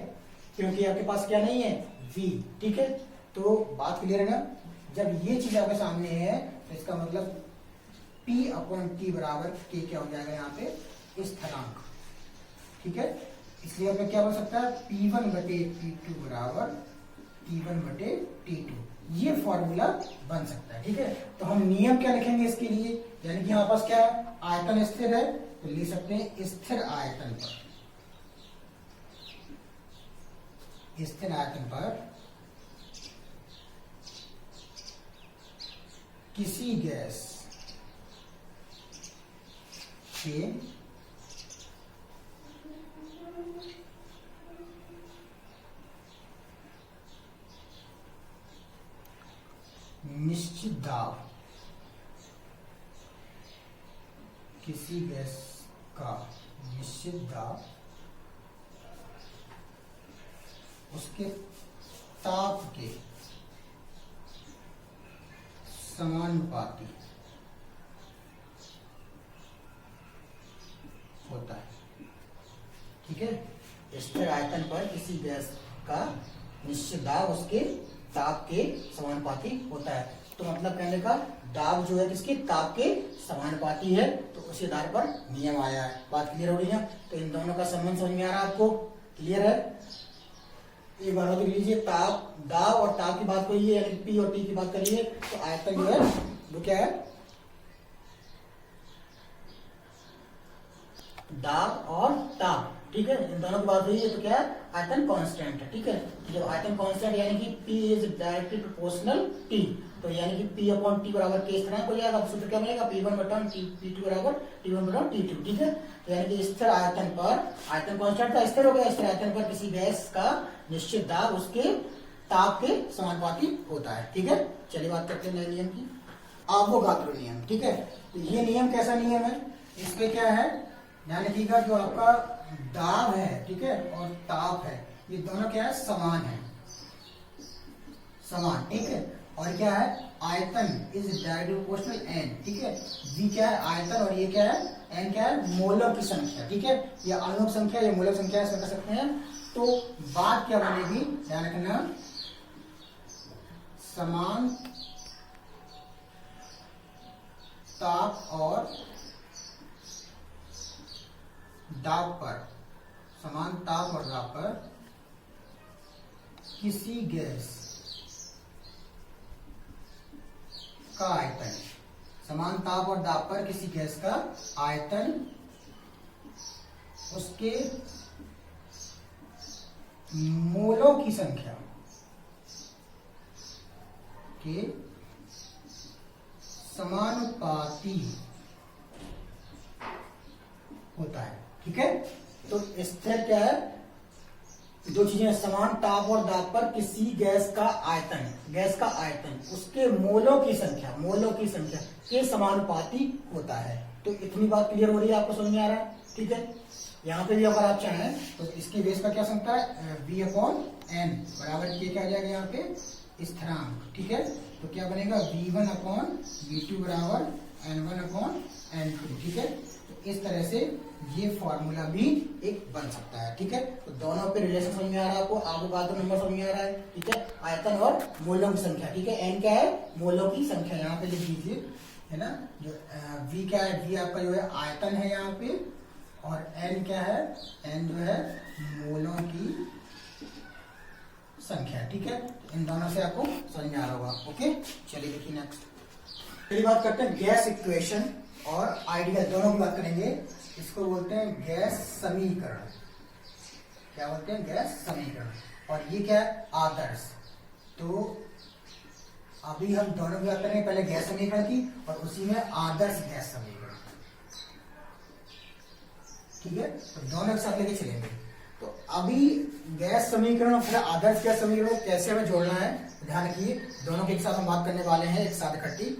क्योंकि आपके पास क्या नहीं है, V। ठीक है, तो बात क्लियर है ना? जब ये चीज आपके सामने है तो इसका मतलब P/T बराबर K क्या हो जाएगा यहाँ पे, स्थिरांक। ठीक है, इसलिए हमें क्या बन सकता है, P1/P2 बराबर T1/T2, ये फॉर्मूला बन सकता है। ठीक है, तो हम नियम क्या लिखेंगे इसके लिए, यानी कि हमारे पास क्या है, आयतन स्थिर है तो लिख सकते हैं स्थिर आयतन पर किसी गैस के निश्चित दाब, किसी गैस का निश्चित दाब उसके ताप के समानुपाती होता है। ठीक है, स्थिर आयतन पर किसी गैस का निश्चित दाब उसके ताप के समानुपाती होता है। तो मतलब कहने का, दाब जो है किसके, ताप के समानुपाती है, तो उसी आधार पर नियम आया है। बात क्लियर हो रही है? तो इन दोनों का संबंध समझ में आ रहा है आपको? क्लियर है? एक बार देख लीजिए, ताप, दाब और ताप की बात करिए, यानी पी और टी की बात करिए, तो आयतन जो है वो क्या है, दाब और ताप। ठीक है, इन दोनों की बात हुई है तो क्या है, आयतन कांस्टेंट है। ठीक है, जब आयतन कांस्टेंट यानी कि P is directly proportional T, तो यानी कि P/T बराबर K स्थिरांक हो जाएगा। सूत्र क्या मिलेगा, P1/T2 बराबर T1/T2। ठीक है, तो यानी कि स्थिर आयतन पर, आयतन कांस्टेंट का स्थिर हो गया, स्थिर आयतन पर किसी गैस का निश्चित दाब उसके ताप के समानुपाती होता है। ठीक है, चलिए बात करते हैं नए नियम की, अवोगाद्रो नियम। ठीक है, तो ये नियम कैसा नियम है, इसपे क्या है, ध्यान रखिएगा, जो आपका दाब है, ठीक है, और ताप है, ये दोनों क्या है, समान है, समान। ठीक है, और क्या है, आयतन इज डायरेक्टली प्रोपोर्शनल n। ठीक है, V क्या है, आयतन, और ये क्या है, n क्या है, मोलों की संख्या। ठीक है, ये आणविक संख्या, ये मोलक संख्या, ऐसा कर सकते हैं। तो बात क्या बनेगी, ध्यान रखना, समान ताप और दाब पर, समान ताप और दाब पर किसी गैस का आयतन, समान ताप और दाब पर किसी गैस का आयतन उसके मोलों की संख्या के समानुपाती होता है। ठीक है, तो स्थिर क्या है, दो चीजें, समान ताप और दाब पर किसी गैस का आयतन, गैस का आयतन उसके मोलों की संख्या, मोलों की संख्या के समानुपाती होता है। तो इतनी बात क्लियर हो रही है, आपको समझ में आ रहा है? ठीक है, यहाँ पे भी अगर आप चाहें तो इसकी बेस का क्या सकता है, V/N बराबर के क्या आ जाएगा यहाँ पे, स्थिरांक। ठीक है, तो क्या बनेगा, V1/V2 बराबर N1/N2। ठीक है, तो इस तरह से ये फॉर्मूला भी एक बन सकता है। ठीक है, तो दोनों पे रिलेशन समझ में आ रहा है आपको, अवोगाद्रो नंबर समझ में आ रहा है। ठीक है, आयतन और मोलों की संख्या। ठीक है, एन क्या है, मोलों की संख्या, यहाँ पे लिख दीजिए, है ना। जो वी क्या है, वी आपका जो है आयतन है यहाँ पे, और एन क्या है, एन जो है मोलों की संख्या। ठीक है, इन दोनों से आपको समझ में आ रहा होगा। ओके, चलिए देखिए नेक्स्ट, पहली बात करते हैं गैस इक्वेशन और आइडियल, दोनों की बात करेंगे। इसको बोलते हैं गैस समीकरण। क्या बोलते हैं, गैस समीकरण। और ये क्या है, आदर्श। तो अभी हम दोनों की बात करेंगे, पहले गैस समीकरण की और उसी में आदर्श गैस समीकरण। ठीक है, तो दोनों एक साथ लेके चलेंगे। तो अभी गैस समीकरण और फिर आदर्श गैस समीकरण को कैसे हमें जोड़ना है ध्यान रखिए, दोनों के एक साथ हम बात करने वाले हैं एक साथ इकट्ठी।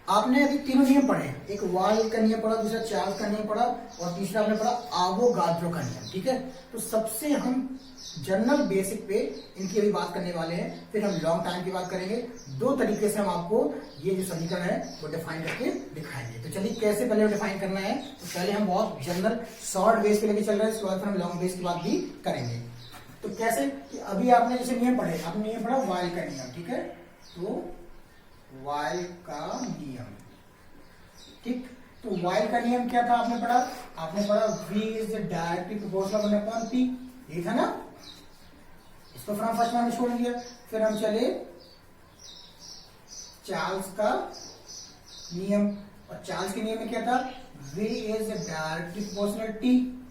आपने अभी तीनों नियम पढ़े, एक वाल का नियम पढ़ा, दूसरा चार्ल्स का नियम पढ़ा और तीसरा आपने पढ़ा आवोगाद्रो का नियम, ठीक है। तो सबसे हम जनरल बेसिक पे इनकी अभी बात करने वाले हैं, फिर हम लॉन्ग टाइम की बात करेंगे। दो तरीके से हम आपको ये जो समीकरण है वो डिफाइन करके दिखाएंगे। तो चलिए कैसे पहले डिफाइन करना है, तो पहले हम बहुत जनरल शॉर्ट बेस पे लेके चल रहे हैं, इसके बाद फिर हम लॉन्ग बेस की बात भी करेंगे। तो कैसे कि अभी आपने जैसे नियम पढ़े, आपने नियम पढ़ा वाइल का नियम, ठीक है। तो वाइल का नियम, ठीक। तो वाइल का नियम क्या था आपने पढ़ा V is directly proportional 1/p, ये था ना। इसको फिर हम फर्स्ट में छोड़ दिया, फिर हम चले चार्ल्स का नियम, और चार्ल्स के नियम में क्या था V is directly proportional t,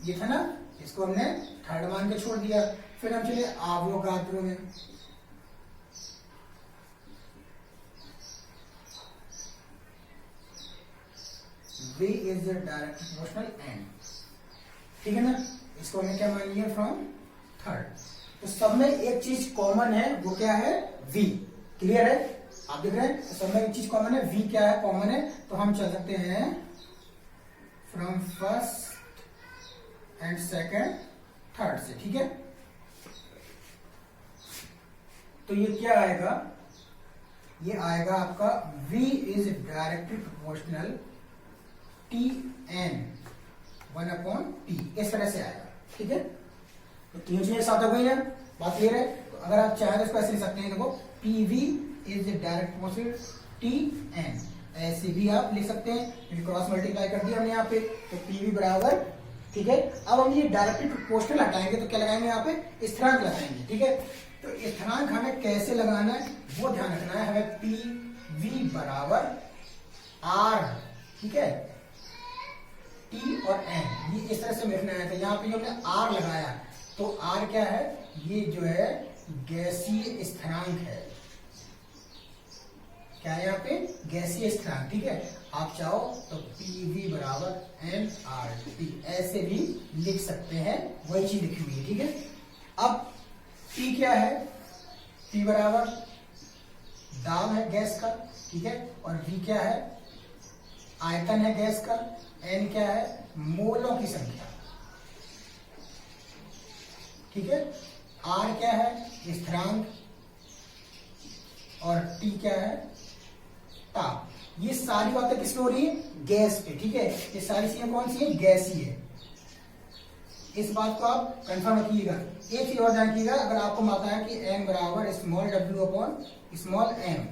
ये था ना। इसको हमने थर्ड मान के छोड़ दिया, फिर हम चले आवोगाद्रो में। V is the direct proportional n, ठीक है ना। इसको हमने क्या मान लिया फ्रॉम थर्ड। तो सब में एक चीज कॉमन है, वो क्या है V, क्लियर है, आप देख रहे हैं। तो सब में एक चीज कॉमन है, V क्या है कॉमन है, तो हम चल सकते हैं from first and second third से, ठीक है। तो ये क्या आएगा, ये आएगा आपका V is directly proportional Tn 1/p, इस तरह से आएगा, ठीक है। तो तीन चीजें साथ हो गई है, बात क्लियर है। तो अगर आप चाहें तो इसको ऐसे लिख सकते हैं, देखो PV is direct proportional Tn, ऐसे भी आप लिख सकते हैं, क्रॉस मल्टीप्लाई कर दिया हमने यहाँ पे, तो PV बराबर, ठीक है। अब हम ये डायरेक्टली प्रोपोर्शनल हटाएंगे तो क्या लगाएंगे यहाँ पे स्थिरांक लगाएंगे, ठीक है। तो स्थिरांक हमें कैसे लगाना है वो ध्यान रखना है, हमें PV बराबर R, ठीक है, T और N, ये इस तरह से लिखना है। तो यहाँ पे हमने R लगाया, तो R क्या है, ये जो है गैसीय स्थिरांक है, क्या है यहाँ पे गैसीय स्थिरांक, ठीक है। आप चाहो तो PV बराबर nRT ऐसे भी लिख सकते हैं, वही चीज लिखी हुई है, ठीक है। अब T क्या है, T बराबर दाब है गैस का, ठीक है, और V क्या है आयतन है गैस का, N क्या है मोलों की संख्या, ठीक है। R क्या है स्थिरांक और T क्या है ताप। ये सारी बातें किस पे हो रही है, गैस पे, ठीक है। ये सारी चीजें कौन सी है, गैसीय है, इस बात को आप कंफर्म रखिएगा। एक चीज और ध्यान रखिएगा, अगर आपको मालूम है कि m बराबर small w upon small m,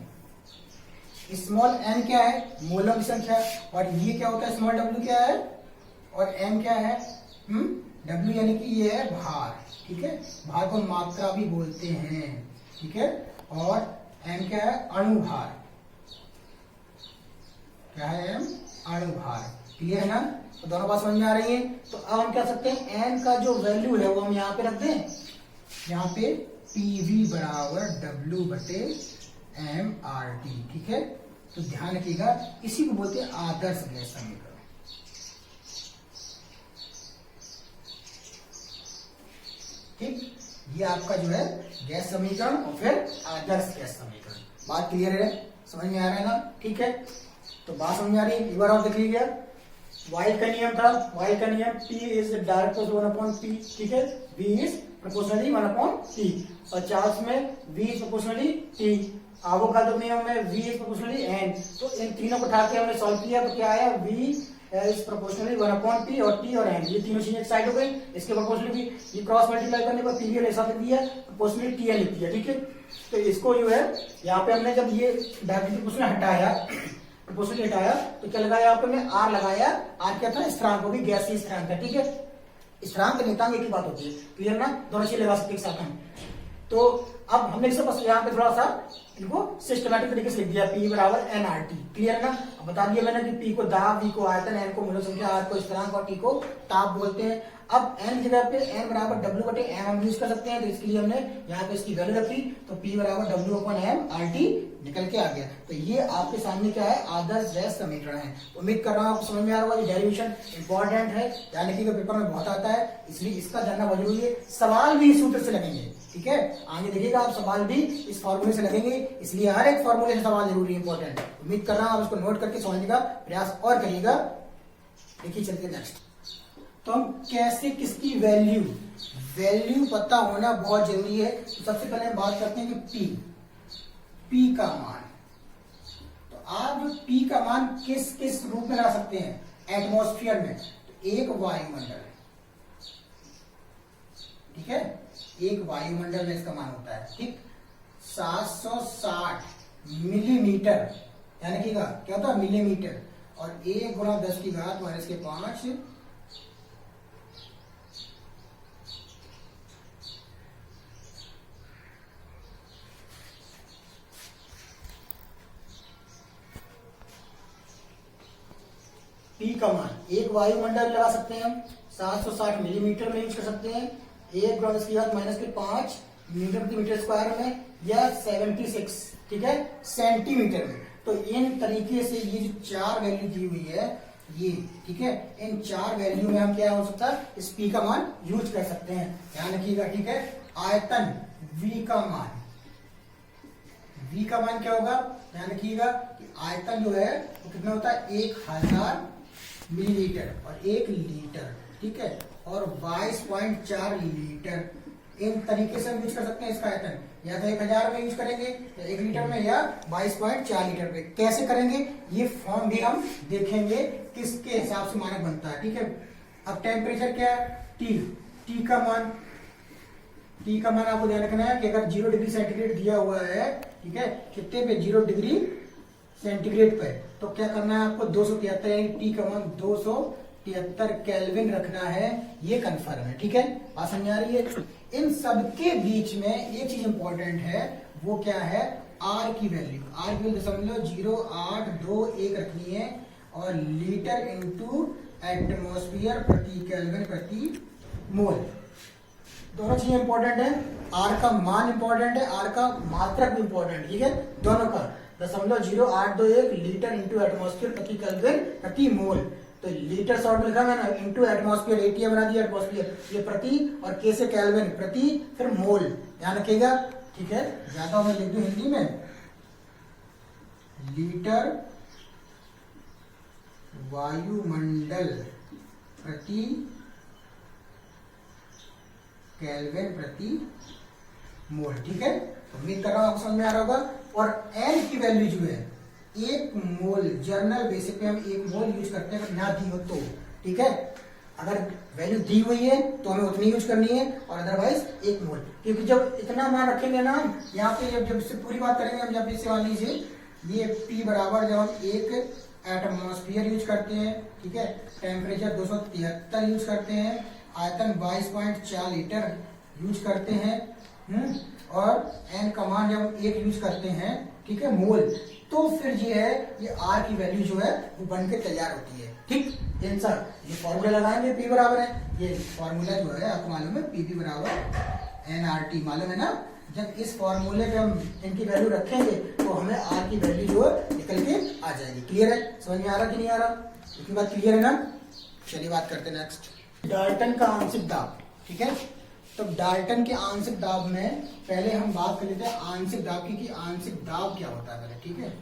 small n क्या है मोलों की संख्या, और ये क्या होता है स्मॉल w क्या है, और m क्या है w यानी कि ये है भार, ठीक है। भार को मात्रा भी बोलते हैं, ठीक है। और m क्या है अणुभार, क्या है m अणुभार, क्लियर है ना। तो दोनों बात समझ में आ रही है। तो अब हम क्या सकते हैं, n का जो वैल्यू है वो हम यहाँ पे रख दें, यहाँ पे PV बराबर W बटे mRT, ठीक है। तो ध्यान रखिएगा, इसी को बोलते हैं आदर्श गैस समीकरण, ठीक। ये आपका जो है गैस समीकरण और फिर आदर्श गैस समीकरण, बात क्लियर है, समझ में आ रहा है ना, ठीक है। तो बात समझ में आ रही है, एक बार और देख लीजिए। वाइल का नियम था, वाइल का नियम P इज डायरेक्ट 1/p, ठीक है। V इज प्रोपोर्शनली 1/p, और चार्ल्स में V is proportionally T, Avogadro नियम में V इज प्रोपोर्शनली N। तो इन तीनों को उठा के हमने सॉल्व किया, तो क्या आया V इज प्रोपोर्शनली 1/p और T और N, ये तीनों चीजें एक साइड हो गई। इसके प्रोपोर्शनली भी ये क्रॉस मल्टीप्लाई करने पर PV ऐसा लिख दिया, प्रोपोर्शनली Tn लिख दिया, ठीक है। तो इसको जो है यहाँ पे हमने जब ये डायरेक्टली प्रोपोर्शनल हटाया, प्रोपोर्शनल हटाया, तो क्या लगाया यहाँ पे हमने R लगाया। R क्या था स्थिरांक, वो भी गैसीय स्थिरांक है, ठीक है। स्थिरांक नियतांक एक ही बात होती है, क्लियर ना, दोनों चीज लगा सकते एक साथ हम। तो अब हमने इसे बस यहाँ पे थोड़ा सा इनको सिस्टमैटिक तरीके से लिख दिया, P बराबर nRT। क्लियर ना? अब बता दिया मैंने कि P को दाब, V को आयतन, N को मूलक संख्या, R को स्थिरांक और T को ताप बोलते हैं। अब n जगह पे n बराबर W बटे m हम यूज कर सकते हैं, तो इसके लिए हमने यहाँ पे इसकी वैल्यू रखी, तो P बराबर W अपन m RT निकल के आ गया। तो ये आपके सामने क्या है, आदर्श गैस समीकरण है। उम्मीद कर रहा हूँ आपको समझ में आ रहा होगा। ये डेरिवेशन इंपॉर्टेंट है, यानी कि पेपर में बहुत आता है, इसलिए इसका जानना बहुत जरूरी है। सवाल भी इस सूत्र से लगेंगे, ठीक है, आगे देखिएगा आप, सवाल भी इस फॉर्मूले से लगेंगे, इसलिए हर एक फॉर्मूले से सवाल जरूरी इंपॉर्टेंट है। उम्मीद कर रहा हूँ आप इसको नोट करके समझने का प्रयास और करिएगा। देखिए चलते नेक्स्ट, तो हम कैसे किसकी वैल्यू पता होना बहुत जरूरी है। तो सबसे पहले हम बात करते हैं कि P का मान। तो आप जो P का मान किस किस रूप में ला सकते हैं एटमॉस्फेयर में, तो एक वायुमंडल, ठीक है, एक वायुमंडल में इसका मान होता है, ठीक, 760 मिलीमीटर, यानी कि क्या होता है मिलीमीटर, और 1 गुणा 10 की घात माइनस के 5 P का मान एक वायुमंडल लगा सकते हैं हम, 760 मिलीमीटर में यूज कर सकते हैं, 1 गुणा 10 की घात माइनस के 5 मीटर प्रति मीटर स्क्वायर में, या 76, ठीक है, सेंटीमीटर में। तो इन तरीके से ये जो 4 वैल्यू दी हुई है ये, ठीक है, इन 4 वैल्यू में हम क्या हो सकता है, इस P का मान यूज कर सकते हैं। ध्यान रखिएगा, ठीक है। आयतन V का मान क्या होगा, ध्यान रखिएगा कि आयतन जो है वो कितना होता है, 1000 मिलीलीटर और 1 लीटर, ठीक है, और 22.4 लीटर। इन तरीके से हम यूज कर सकते हैं इसका आयतन, या तो 1000 में यूज करेंगे, या 1 लीटर में, या 22.4 लीटर में। कैसे करेंगे ये फॉर्म भी हम देखेंगे, किसके हिसाब से मानक बनता है, ठीक है। अब टेम्परेचर क्या है, T का मान आपको ध्यान रखना है कि अगर 0 डिग्री सेंटीग्रेड दिया हुआ है, ठीक है, कितने पे, 0 डिग्री सेंटीग्रेड पे, तो क्या करना है आपको, 273, यानी T का मान 273 केल्विन रखना है, ये कन्फर्म है, ठीक है। बात समझ आ रही है। इन सबके बीच में एक चीज इंपॉर्टेंट है, वो क्या है, R की वैल्यू 0.0821 रखनी है, और लीटर इंटू एटमोस्फियर प्रति केल्विन प्रति मोल। दोनों चीजें इंपॉर्टेंट है, R का मान इंपॉर्टेंट है, R का मात्रक भी इंपॉर्टेंट, ठीक है, दोनों का 0.0821 लीटर इंटू एटमोस्फियर प्रति केल्विन प्रति मोल। तो लीटर शॉर्ट में लिखा मैंने, इंटू एटमोस्फियर, एटीएम बना दिया एटमोस्फियर, ये प्रति, और के से केल्विन, प्रति, फिर मोल, ध्यान रखिएगा, ठीक है। ज्यादा मैं लिख दूं हिंदी में, लीटर वायुमंडल प्रति केल्विन प्रति मोल, ठीक है। उम्मीद कर रहा हूं आपको समझ में आ रहा होगा। और N की वैल्यू जो है, 1 मोल, जर्नल बेसिस पे हम 1 मोल यूज करते हैं, अगर ना दी हो तो, ठीक है। अगर वैल्यू दी हुई है तो हमें उतनी यूज करनी है, और अदरवाइज 1 मोल, क्योंकि जब इतना मान रखेंगे ना हम यहाँ पे, जब इससे पूरी बात करेंगे हम, जब इससे मान लीजिए ये P बराबर, जब हम 1 एटमॉस्फेयर यूज करते हैं, ठीक है, टेम्परेचर 273 यूज करते हैं, आयतन 22.4 लीटर यूज करते हैं, और N का मान जब 1 यूज करते हैं, ठीक है, मोल, तो फिर ये है, ये R की वैल्यू जो है वो बन के तैयार होती है, ठीक। आंसर, ये फॉर्मूला लगाएंगे, P बराबर है, ये फॉर्मूला जो है आपको मालूम है, P बराबर nRT मालूम है ना। जब इस फॉर्मूले पे हम इनकी वैल्यू रखेंगे तो हमें R की वैल्यू जो है निकल के आ जाएगी। क्लियर है, समझ में आ रहा कि नहीं आ रहा, इतनी बात क्लियर है ना। चलिए बात करते हैं नेक्स्ट, डाल्टन का आंशिक दाब, ठीक है। तो डाल्टन के आंशिक दाब में पहले हम बात कर लेते हैं आंशिक दाब की, कि आंशिक दाब क्या होता है पहले, ठीक है।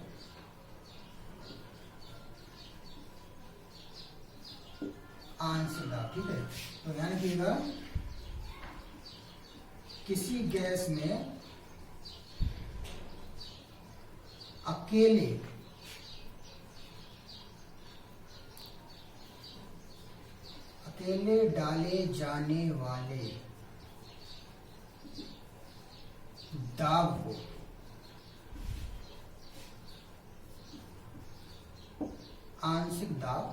आंशिक दाब, ठीक है, तो ध्यान रखिएगा, किसी गैस में अकेले डाले जाने वाले दाब को आंशिक दाब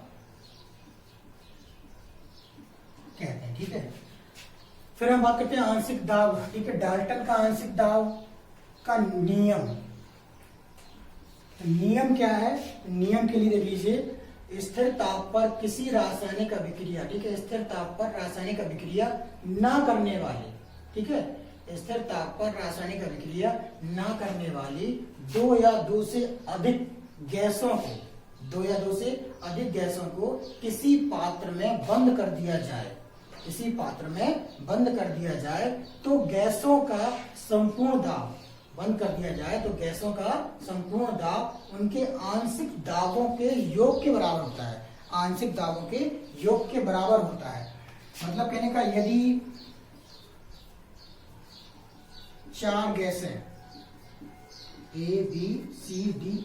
कहते हैं, ठीक है। फिर हम बात करते हैं आंशिक दाब। ठीक है, डाल्टन का आंशिक दाब का नियम। तो नियम क्या है? नियम के लिए देख लीजिए, स्थिर ताप पर किसी रासायनिक अभिक्रिया, ठीक है, स्थिर ताप पर रासायनिक अभिक्रिया ना करने वाली, ठीक है, स्थिर ताप पर रासायनिक अभिक्रिया ना करने वाली दो या दो से अधिक गैसों को, दो या दो से अधिक गैसों को किसी पात्र में बंद कर दिया जाए, किसी पात्र में बंद कर दिया जाए तो गैसों का संपूर्ण दाब, बंद कर दिया जाए तो गैसों का संपूर्ण दाब उनके आंशिक दाबों के योग के बराबर होता है, आंशिक दाबों के योग के बराबर होता है। मतलब कहने का, यदि 4 गैसें A, B, C, D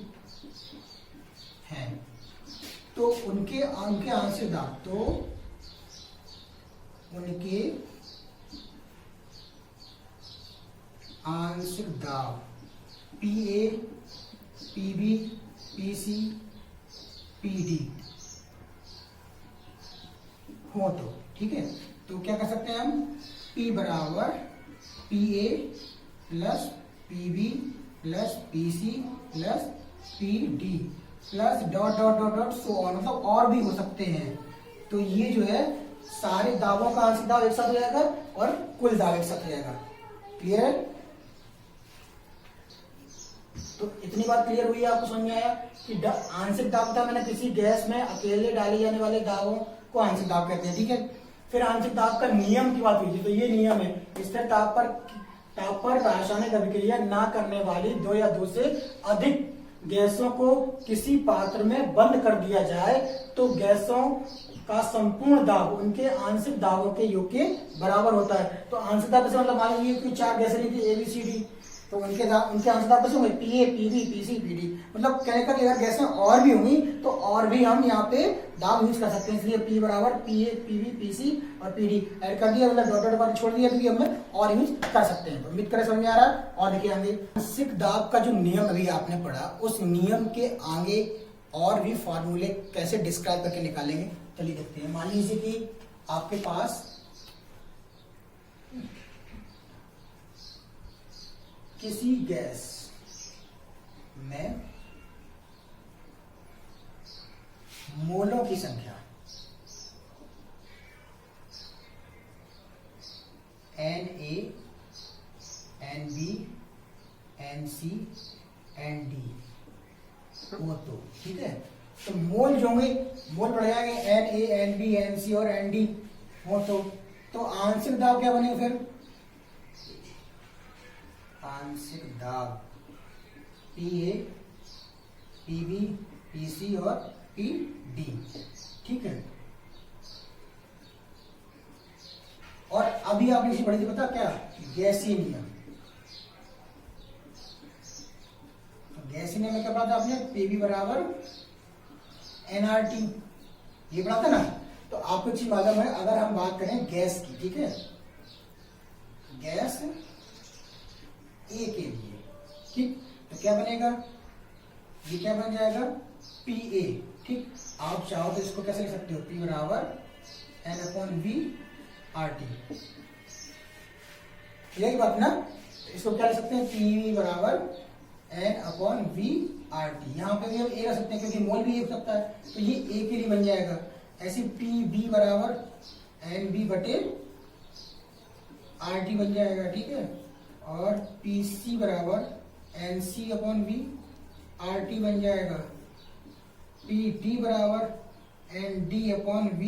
हैं तो उनके आंशिक दाब, तो उनके आंशिक दाब PA, PB, PC, PD हो तो ठीक है, तो क्या कर सकते हैं हम? P बराबर PA plus PB plus PC plus PD plus dot dot dot dot so on, मतलब और भी हो सकते हैं। तो ये जो है सारे दाबों का आंशिक दाब एक साथ हो जाएगा और कुल दाब एक साथ हो जाएगा। क्लियर है? तो इतनी बात क्लियर हुई है, आपको समझ में आया कि आंशिक दाब था, मैंने किसी गैस में अकेले डाले जाने वाले दाबों को आंशिक दाब कहते हैं। ठीक है, फिर आंशिक दाब का नियम की बात हुई थी, तो ये नियम है, स्थिर ताप पर रासायनिक अभिक्रिया ना करने वाली दो या दो से अधिक गैसों को किसी पात्र में बंद कर दिया जाए तो गैसों का संपूर्ण दाब उनके आंशिक दाबों के योग के बराबर होता है। तो आंशिक दाब से मतलब मान लीजिए कि 4 गैसें ली थी ABCD, तो उनके आंशिक दाब कैसे होंगे? PA, PB, PC, PD। मतलब कहने का कि अगर गैसें और भी होंगी तो और भी हम यहाँ पे दाब यूज कर सकते हैं, इसलिए P बराबर PA, PB, PC और PD ऐड कर दिया, मतलब डॉट डॉट वाले छोड़ दिया, क्योंकि हम और यूज कर सकते हैं। तो उम्मीद करें समझ में आ रहा है। और देखिए आगे आंशिक दाब का जो नियम अभी आपने पढ़ा, उस नियम के आगे और भी फॉर्मूले कैसे डिस्क्राइब करके निकालेंगे, चलिए देखते हैं। मान लीजिए कि आपके पास किसी गैस में मोलों की संख्या Na, Nb, Nc, Nd हो तो ठीक है, तो मोल जो होंगे, मोल पड़ जाएंगे Na, Nb, Nc और Nd हो तो आंशिक दाब क्या बनेगा? फिर आंशिक दाब PA, PB, PC और PD। ठीक है, और अभी आपने इसी पढ़ी थी, पता क्या? गैसीय नियम। तो गैसीय नियम में क्या पढ़ा था आपने? PB बराबर nRT, ये पढ़ा था ना। तो आपको एक चीज मालूम है, अगर हम बात करें गैस की, ठीक है, गैस A के लिए, ठीक, तो क्या बनेगा? ये क्या बन जाएगा? PA। ठीक, आप चाहो तो इसको कैसे लिख सकते हो? P बराबर N/V RT, यही बात ना। इसको क्या लिख सकते हैं? PV बराबर N/V RT। यहाँ पे भी हम A रख सकते हैं क्योंकि मोल भी A हो सकता है, तो ये A के लिए बन जाएगा। ऐसे PB बराबर NB बटे RT बन जाएगा। ठीक है, और PC बराबर NC/V RT बन जाएगा। PD बराबर ND/V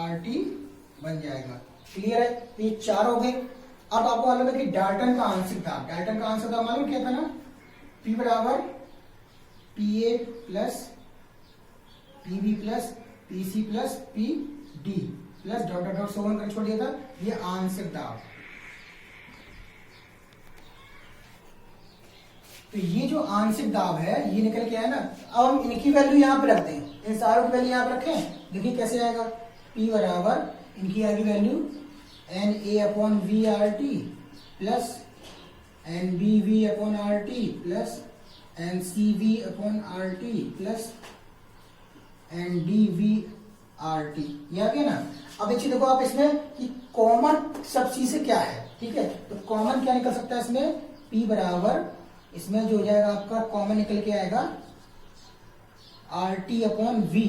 RT बन जाएगा। क्लियर है? तो ये 4 हो गए। अब आपको मालूम है कि डाल्टन का आंशिक दाब, डाल्टन का आंशिक दाब मालूम क्या था ना? P बराबर PA plus PB plus PC plus PD plus dot dot dot so on कर छोड़ दिया था, ये आंशिक दाब। तो ये जो आंशिक दाब है ये निकल के आया ना। अब हम इनकी वैल्यू यहाँ पे रखते हैं, इन सारों की वैल्यू यहाँ पे रखें, देखिए कैसे आएगा। P बराबर इनकी आएगी value Na/V RT plus NBV RT plus NCV RT plus NDV RT, ये आ गया ना। अब एक चीज देखो आप इसमें कि कॉमन सब चीज से क्या है, ठीक है। तो कॉमन क्या निकल सकता है इसमें, P बराबर, इसमें जो हो जाएगा आपका कॉमन निकल के आएगा RT/V,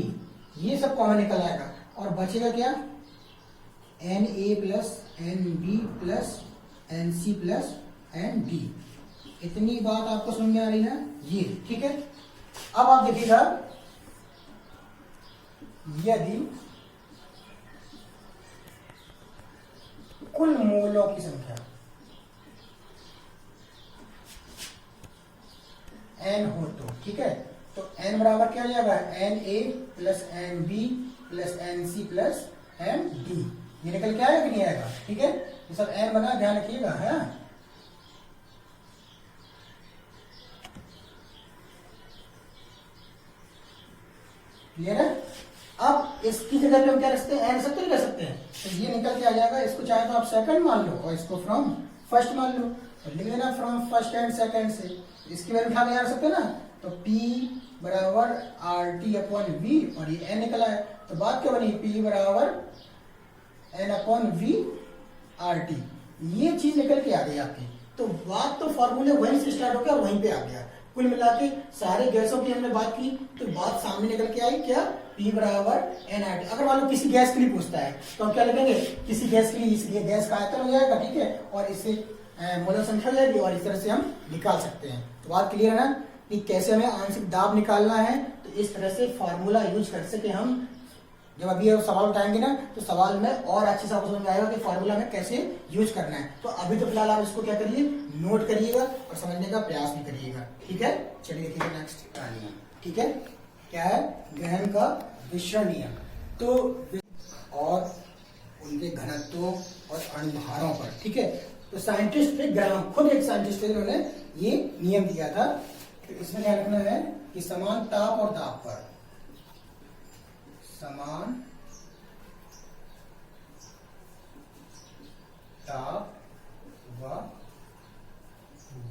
ये सब कॉमन निकल आएगा और बचेगा क्या, Na plus Nb plus Nc plus Nd। इतनी बात आपको समझ में आ रही है ये, ठीक है। अब आप देखिएगा, यदि कुल मोलों की संख्या n हो तो, ठीक है, तो n बराबर क्या हो जाएगा, Na plus Nb plus Nc plus Nd। ये निकल के आएगा कि नहीं आएगा, ठीक है। ये सब n बना, ध्यान रखिएगा, है। क्लियर है। अब इसकी जगह पे हम क्या रख सकते हैं, n सब तो नहीं रख सकते हैं, तो ये निकल के आ जाएगा। इसको चाहे तो आप सेकंड मान लो और इसको फ्रॉम फर्स्ट मान लो, तो लिख देना फ्रॉम फर्स्ट एंड सेकंड से। इसकी वैल्यू उठा के आ सकते हैं ना, तो P बराबर RT/V और ये n निकला है, तो बात क्या बनी, P बराबर N/V RT। ये चीज निकल के आ गई आपकी। तो बात तो फॉर्मूले वहीं से स्टार्ट हो गया और वहीं पे आ गया। कुल मिला के सारे गैसों की हमने बात की, तो बात सामने निकल के आई क्या, P बराबर NRT। अगर मान लो किसी गैस के लिए पूछता है तो हम क्या लिखेंगे, किसी गैस के लिए इसलिए गैस का आयतन हो जाएगा, ठीक है, और इससे मोलर संख्या हो जाएगी और इस तरह से हम निकाल सकते हैं। तो बात क्लियर है ना कि कैसे हमें आंशिक दाब निकालना है। तो इस तरह से फॉर्मूला यूज कर सके हम। जब अभी सवाल उठाएंगे ना तो सवाल में और अच्छे से आपको समझ में आएगा कि फॉर्मूला में कैसे यूज करना है। तो अभी तो फिलहाल आप इसको क्या करिए, नोट करिएगा और समझने का प्रयास भी करिएगा, ठीक है। चलिए देखिए नेक्स्ट नियम, ठीक है, क्या है, गहन का विसरण नियम। तो और उनके घनत्वों और अणुभारों पर, ठीक है। तो साइंटिस्ट थे ग्राम, खुद एक साइंटिस्ट थे, उन्होंने ये नियम दिया था। तो इसमें क्या रखना है कि समान ताप और दाब पर, समान ताप व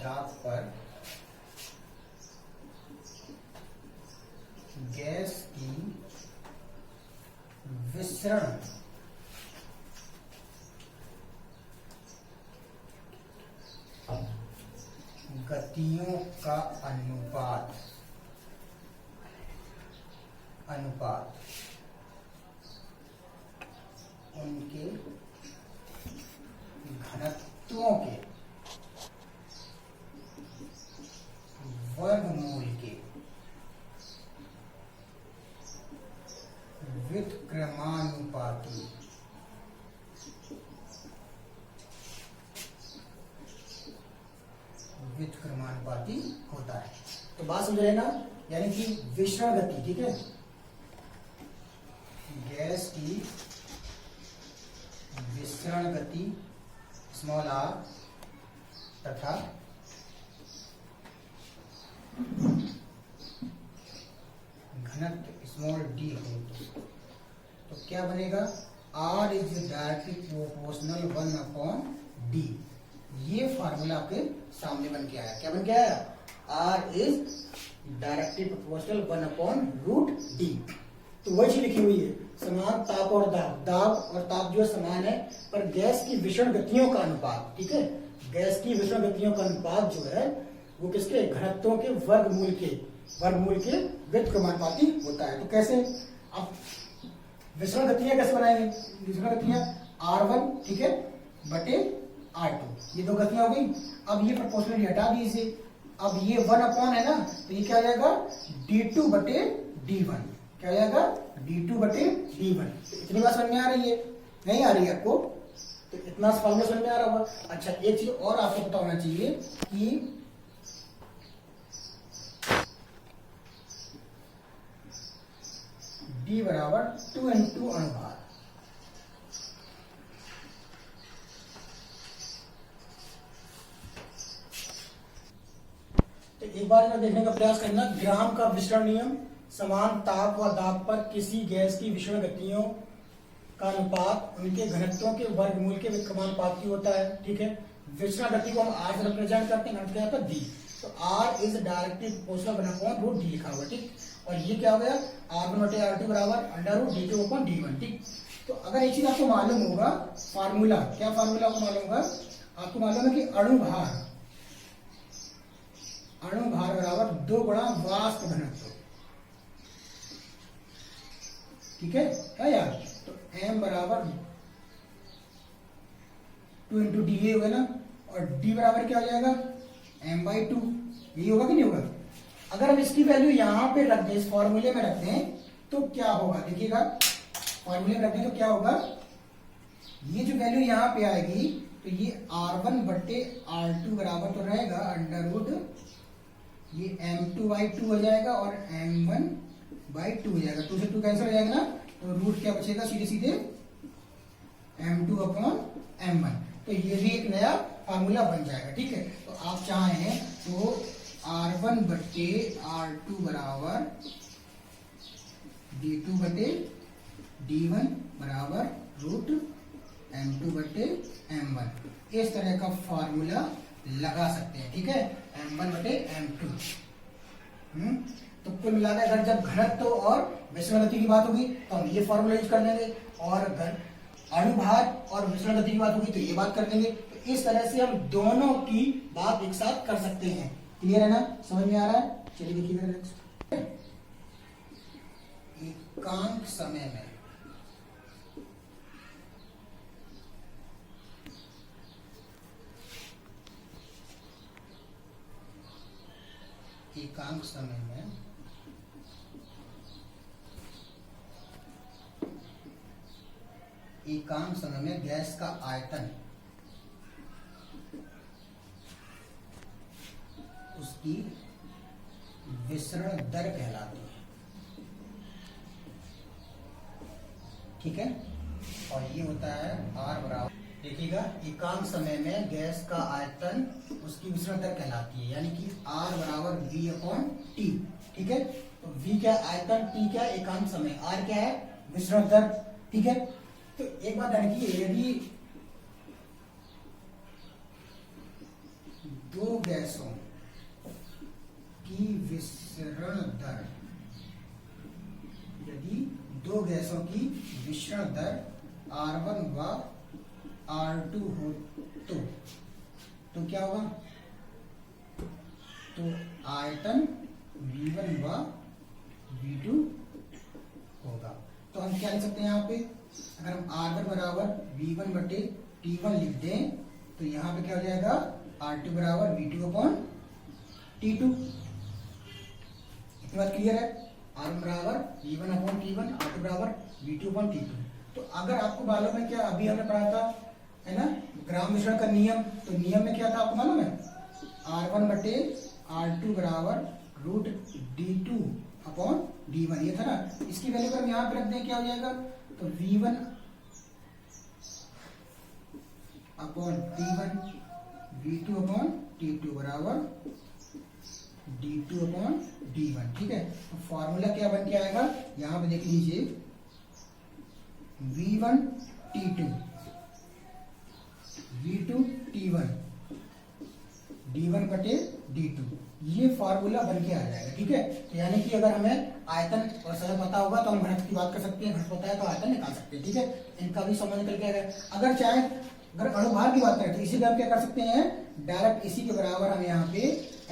दाब पर गैस की विसरण गतियों का अनुपात उनके घनत्वों के वर्गमूल के व्युत्क्रमानुपाती होता है। तो बात समझ रहे ना, यानी कि विसरण गति, ठीक है, गैस की विसरण गति स्मॉल r तथा घनत्व स्मॉल d हो तो क्या बनेगा, r is directly proportional 1/d। ये फार्मूला आपके सामने बन के आया। क्या बन के आया, r is directly proportional 1/√d। तो वही चीज लिखी हुई है, समान ताप और दाब, दाब और ताप जो समान है, पर गैस की विसरण गतियों का अनुपात, ठीक है, गैस की विसरण गतियों का अनुपात जो है वो किसके, घनत्वों के वर्गमूल के व्युत्क्रमानुपाती होता है। तो कैसे, अब विसरण गतियां कैसे बनाएंगे, विसरण गतियां R1, ठीक है, बटे R2, ये दो गतियां हो गई। अब ये प्रोपोर्शनली हटा दीजिए, अब ये 1 है ना, तो ये क्या हो जाएगा, D2 बटे D1, क्या हो जाएगा, D2 बटे D1। तो इतनी बात समझ में आ रही है, नहीं आ रही है आपको, तो इतना फॉर्मूला समझ में आ रहा होगा। अच्छा, एक चीज और आपको पता होना चाहिए कि D बराबर 2n2 अणुभार। तो एक बार देखने का प्रयास करना, ग्राम का विसरण नियम, समान ताप व दाब पर किसी गैस की विसरण गतियों का अनुपात उनके घनत्वों के वर्गमूल के व्युत्क्रमानुपात की होता है, ठीक है। विसरण गति को हम R से रिप्रेजेंट करते हैं, घनत्व क्या D, तो R is directly proportional 1/√d लिखा हुआ, ठीक। और ये क्या हो गया, R1 बटे R2 बराबर √d2/d1, ठीक। तो अगर एक चीज आपको मालूम होगा, फार्मूला, क्या फार्मूला आपको मालूम होगा? आपको मालूम है कि अणु भार बराबर 2 गुणा वाष्प घनत्व। ठीक है यार? तो m बराबर 2 इंटू डी ए होगा ना, और d बराबर क्या हो जाएगा? m/2। यही होगा कि नहीं होगा? अगर हम इसकी वैल्यू यहां पे रख दें, इस फॉर्मूले में रख दें, तो क्या होगा? देखिएगा, फॉर्मूले में रख दें तो क्या होगा? ये जो वैल्यू यहां पे आएगी, तो ये R1/R2 बराबर तो रहेगा अंडर रूट ये m2/2 हो जाएगा और m1/2 हो जाएगा। 2 से 2 कैंसिल हो जाएगा ना, तो रूट क्या बचेगा? सीधे सीधे m2/m1। तो ये भी एक नया फार्मूला बन जाएगा। ठीक है? तो आप चाहें तो R1/R2 बराबर d2/d1 बराबर रूट m2/m1, इस तरह का फार्मूला लगा सकते हैं। ठीक है? m1/m2। तो कुल मिलाकर अगर जब घनत्व और विसरण गति की बात होगी तो हम ये फार्मूला यूज कर लेंगे, और अणुभार और विसरण गति की बात होगी तो ये बात कर लेंगे। तो इस तरह से हम दोनों की बात एक साथ कर सकते हैं। क्लियर है ना? समझ में आ रहा है? चलिए देखिएगा नेक्स्ट। एकांक समय में एकांक समय में गैस का आयतन उसकी विसरण दर कहलाती है। ठीक है? और ये होता है R बराबर, देखिएगा, एकांक समय में गैस का आयतन उसकी विसरण दर कहलाती है, यानी कि R बराबर V/T। ठीक है? तो V क्या आयतन, T क्या एकांक समय, R क्या है विसरण दर। ठीक है? तो एक बात ध्यान रखिए, यदि दो गैसों की विसरण दर, यदि दो गैसों की विसरण दर R1 व R2 हो तो क्या होगा? तो आयतन V1 व V2 होगा। तो हम क्या लिख सकते हैं यहाँ पे? अगर हम R1 बराबर V1/T1 लिख दें तो यहाँ पे क्या हो जाएगा? R2 बराबर V2/T2। इतनी बात क्लियर है? R1 बराबर V1/T1, R2 बराबर V2/T2। तो अगर आपको मालूम है, क्या अभी हमने पढ़ा था, है ना, ग्राम विसरण का नियम, तो नियम में क्या था आपको मालूम है? R1/R2 बराबर रूट d2/d1, ये था ना। इसकी वैल्यू अगर हम यहाँ पे रख दें क्या हो जाएगा? तो V1/T1 V2/T2 बराबर d2/d1। ठीक है? तो फॉर्मूला क्या बन के आएगा? यहां पे देख लीजिए, V1/T2 V2/T1 d1/d2, ये फार्मूला बन के आ जाएगा। ठीक है? तो यानी कि अगर हमें आयतन और समय पता होगा तो हम घनत्व की बात कर सकते हैं, घनत्व पता है तो आयतन निकाल सकते हैं। ठीक है? इनका भी समझ निकल के आएगा। अगर अणुभार की बात करें तो इसी हम क्या कर सकते हैं? डायरेक्ट इसी के बराबर हम यहाँ पे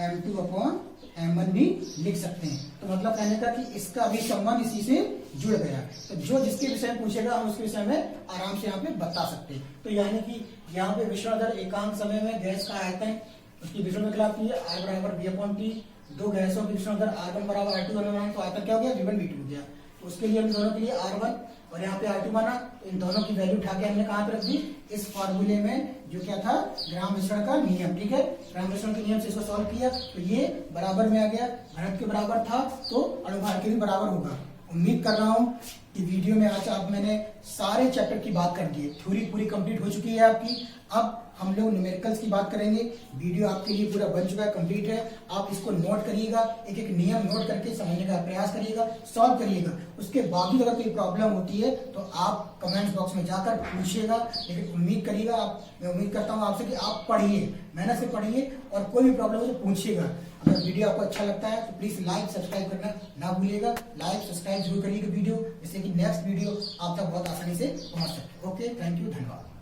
m2/m1 भी लिख सकते हैं। तो मतलब कहने का कि इसका भी संबंध इसी से जुड़ गया। तो जो जिसके विषय में पूछेगा हम उसके विषय में आराम से यहाँ पे बता सकते हैं। तो यानी कि यहाँ पे विसरण दर एकांक समय में गैस का आयतन उसकी विसरण में कहलाती है R बराबर V/T। दो गैसों की विसरण दर R1 बराबर R2 बना, तो आयतन क्या हो गया? V1/V2 हो गया। तो उसके लिए हम दोनों के लिए R1 और यहाँ पे R2 माना, तो इन दोनों की वैल्यू उठा के हमने कहाँ पे रख दी? इस फॉर्मूले में, जो क्या था? ग्राम विसरण का नियम। ठीक है? ग्राम विसरण के नियम से इसको सॉल्व किया तो ये बराबर में आ गया, घनत्व के बराबर था तो अणुभार के भी बराबर होगा। उम्मीद कर रहा हूँ कि वीडियो में आज मैंने सारे चैप्टर की बात कर दी है, थ्योरी पूरी कंप्लीट हो चुकी है आपकी। अब हम लोग न्यूमेरिकल्स की बात करेंगे। वीडियो आपके लिए पूरा बन चुका है, कंप्लीट है। आप इसको नोट करिएगा, एक एक नियम नोट करके समझने का प्रयास करिएगा, सॉल्व करिएगा। उसके बावजूद अगर कोई प्रॉब्लम होती है तो आप कमेंट्स बॉक्स में जाकर पूछिएगा। लेकिन उम्मीद करिएगा, मैं उम्मीद करता हूँ आपसे कि आप पढ़िए, मेहनत से पढ़िए और कोई भी प्रॉब्लम हो तो पूछिएगा। अगर वीडियो आपको अच्छा लगता है तो प्लीज लाइक सब्सक्राइब करना ना भूलिएगा। लाइक सब्सक्राइब जरूर करिएगा वीडियो, जिससे कि नेक्स्ट वीडियो आप तक बहुत आसानी से पहुंच सके। ओके, थैंक यू, धन्यवाद।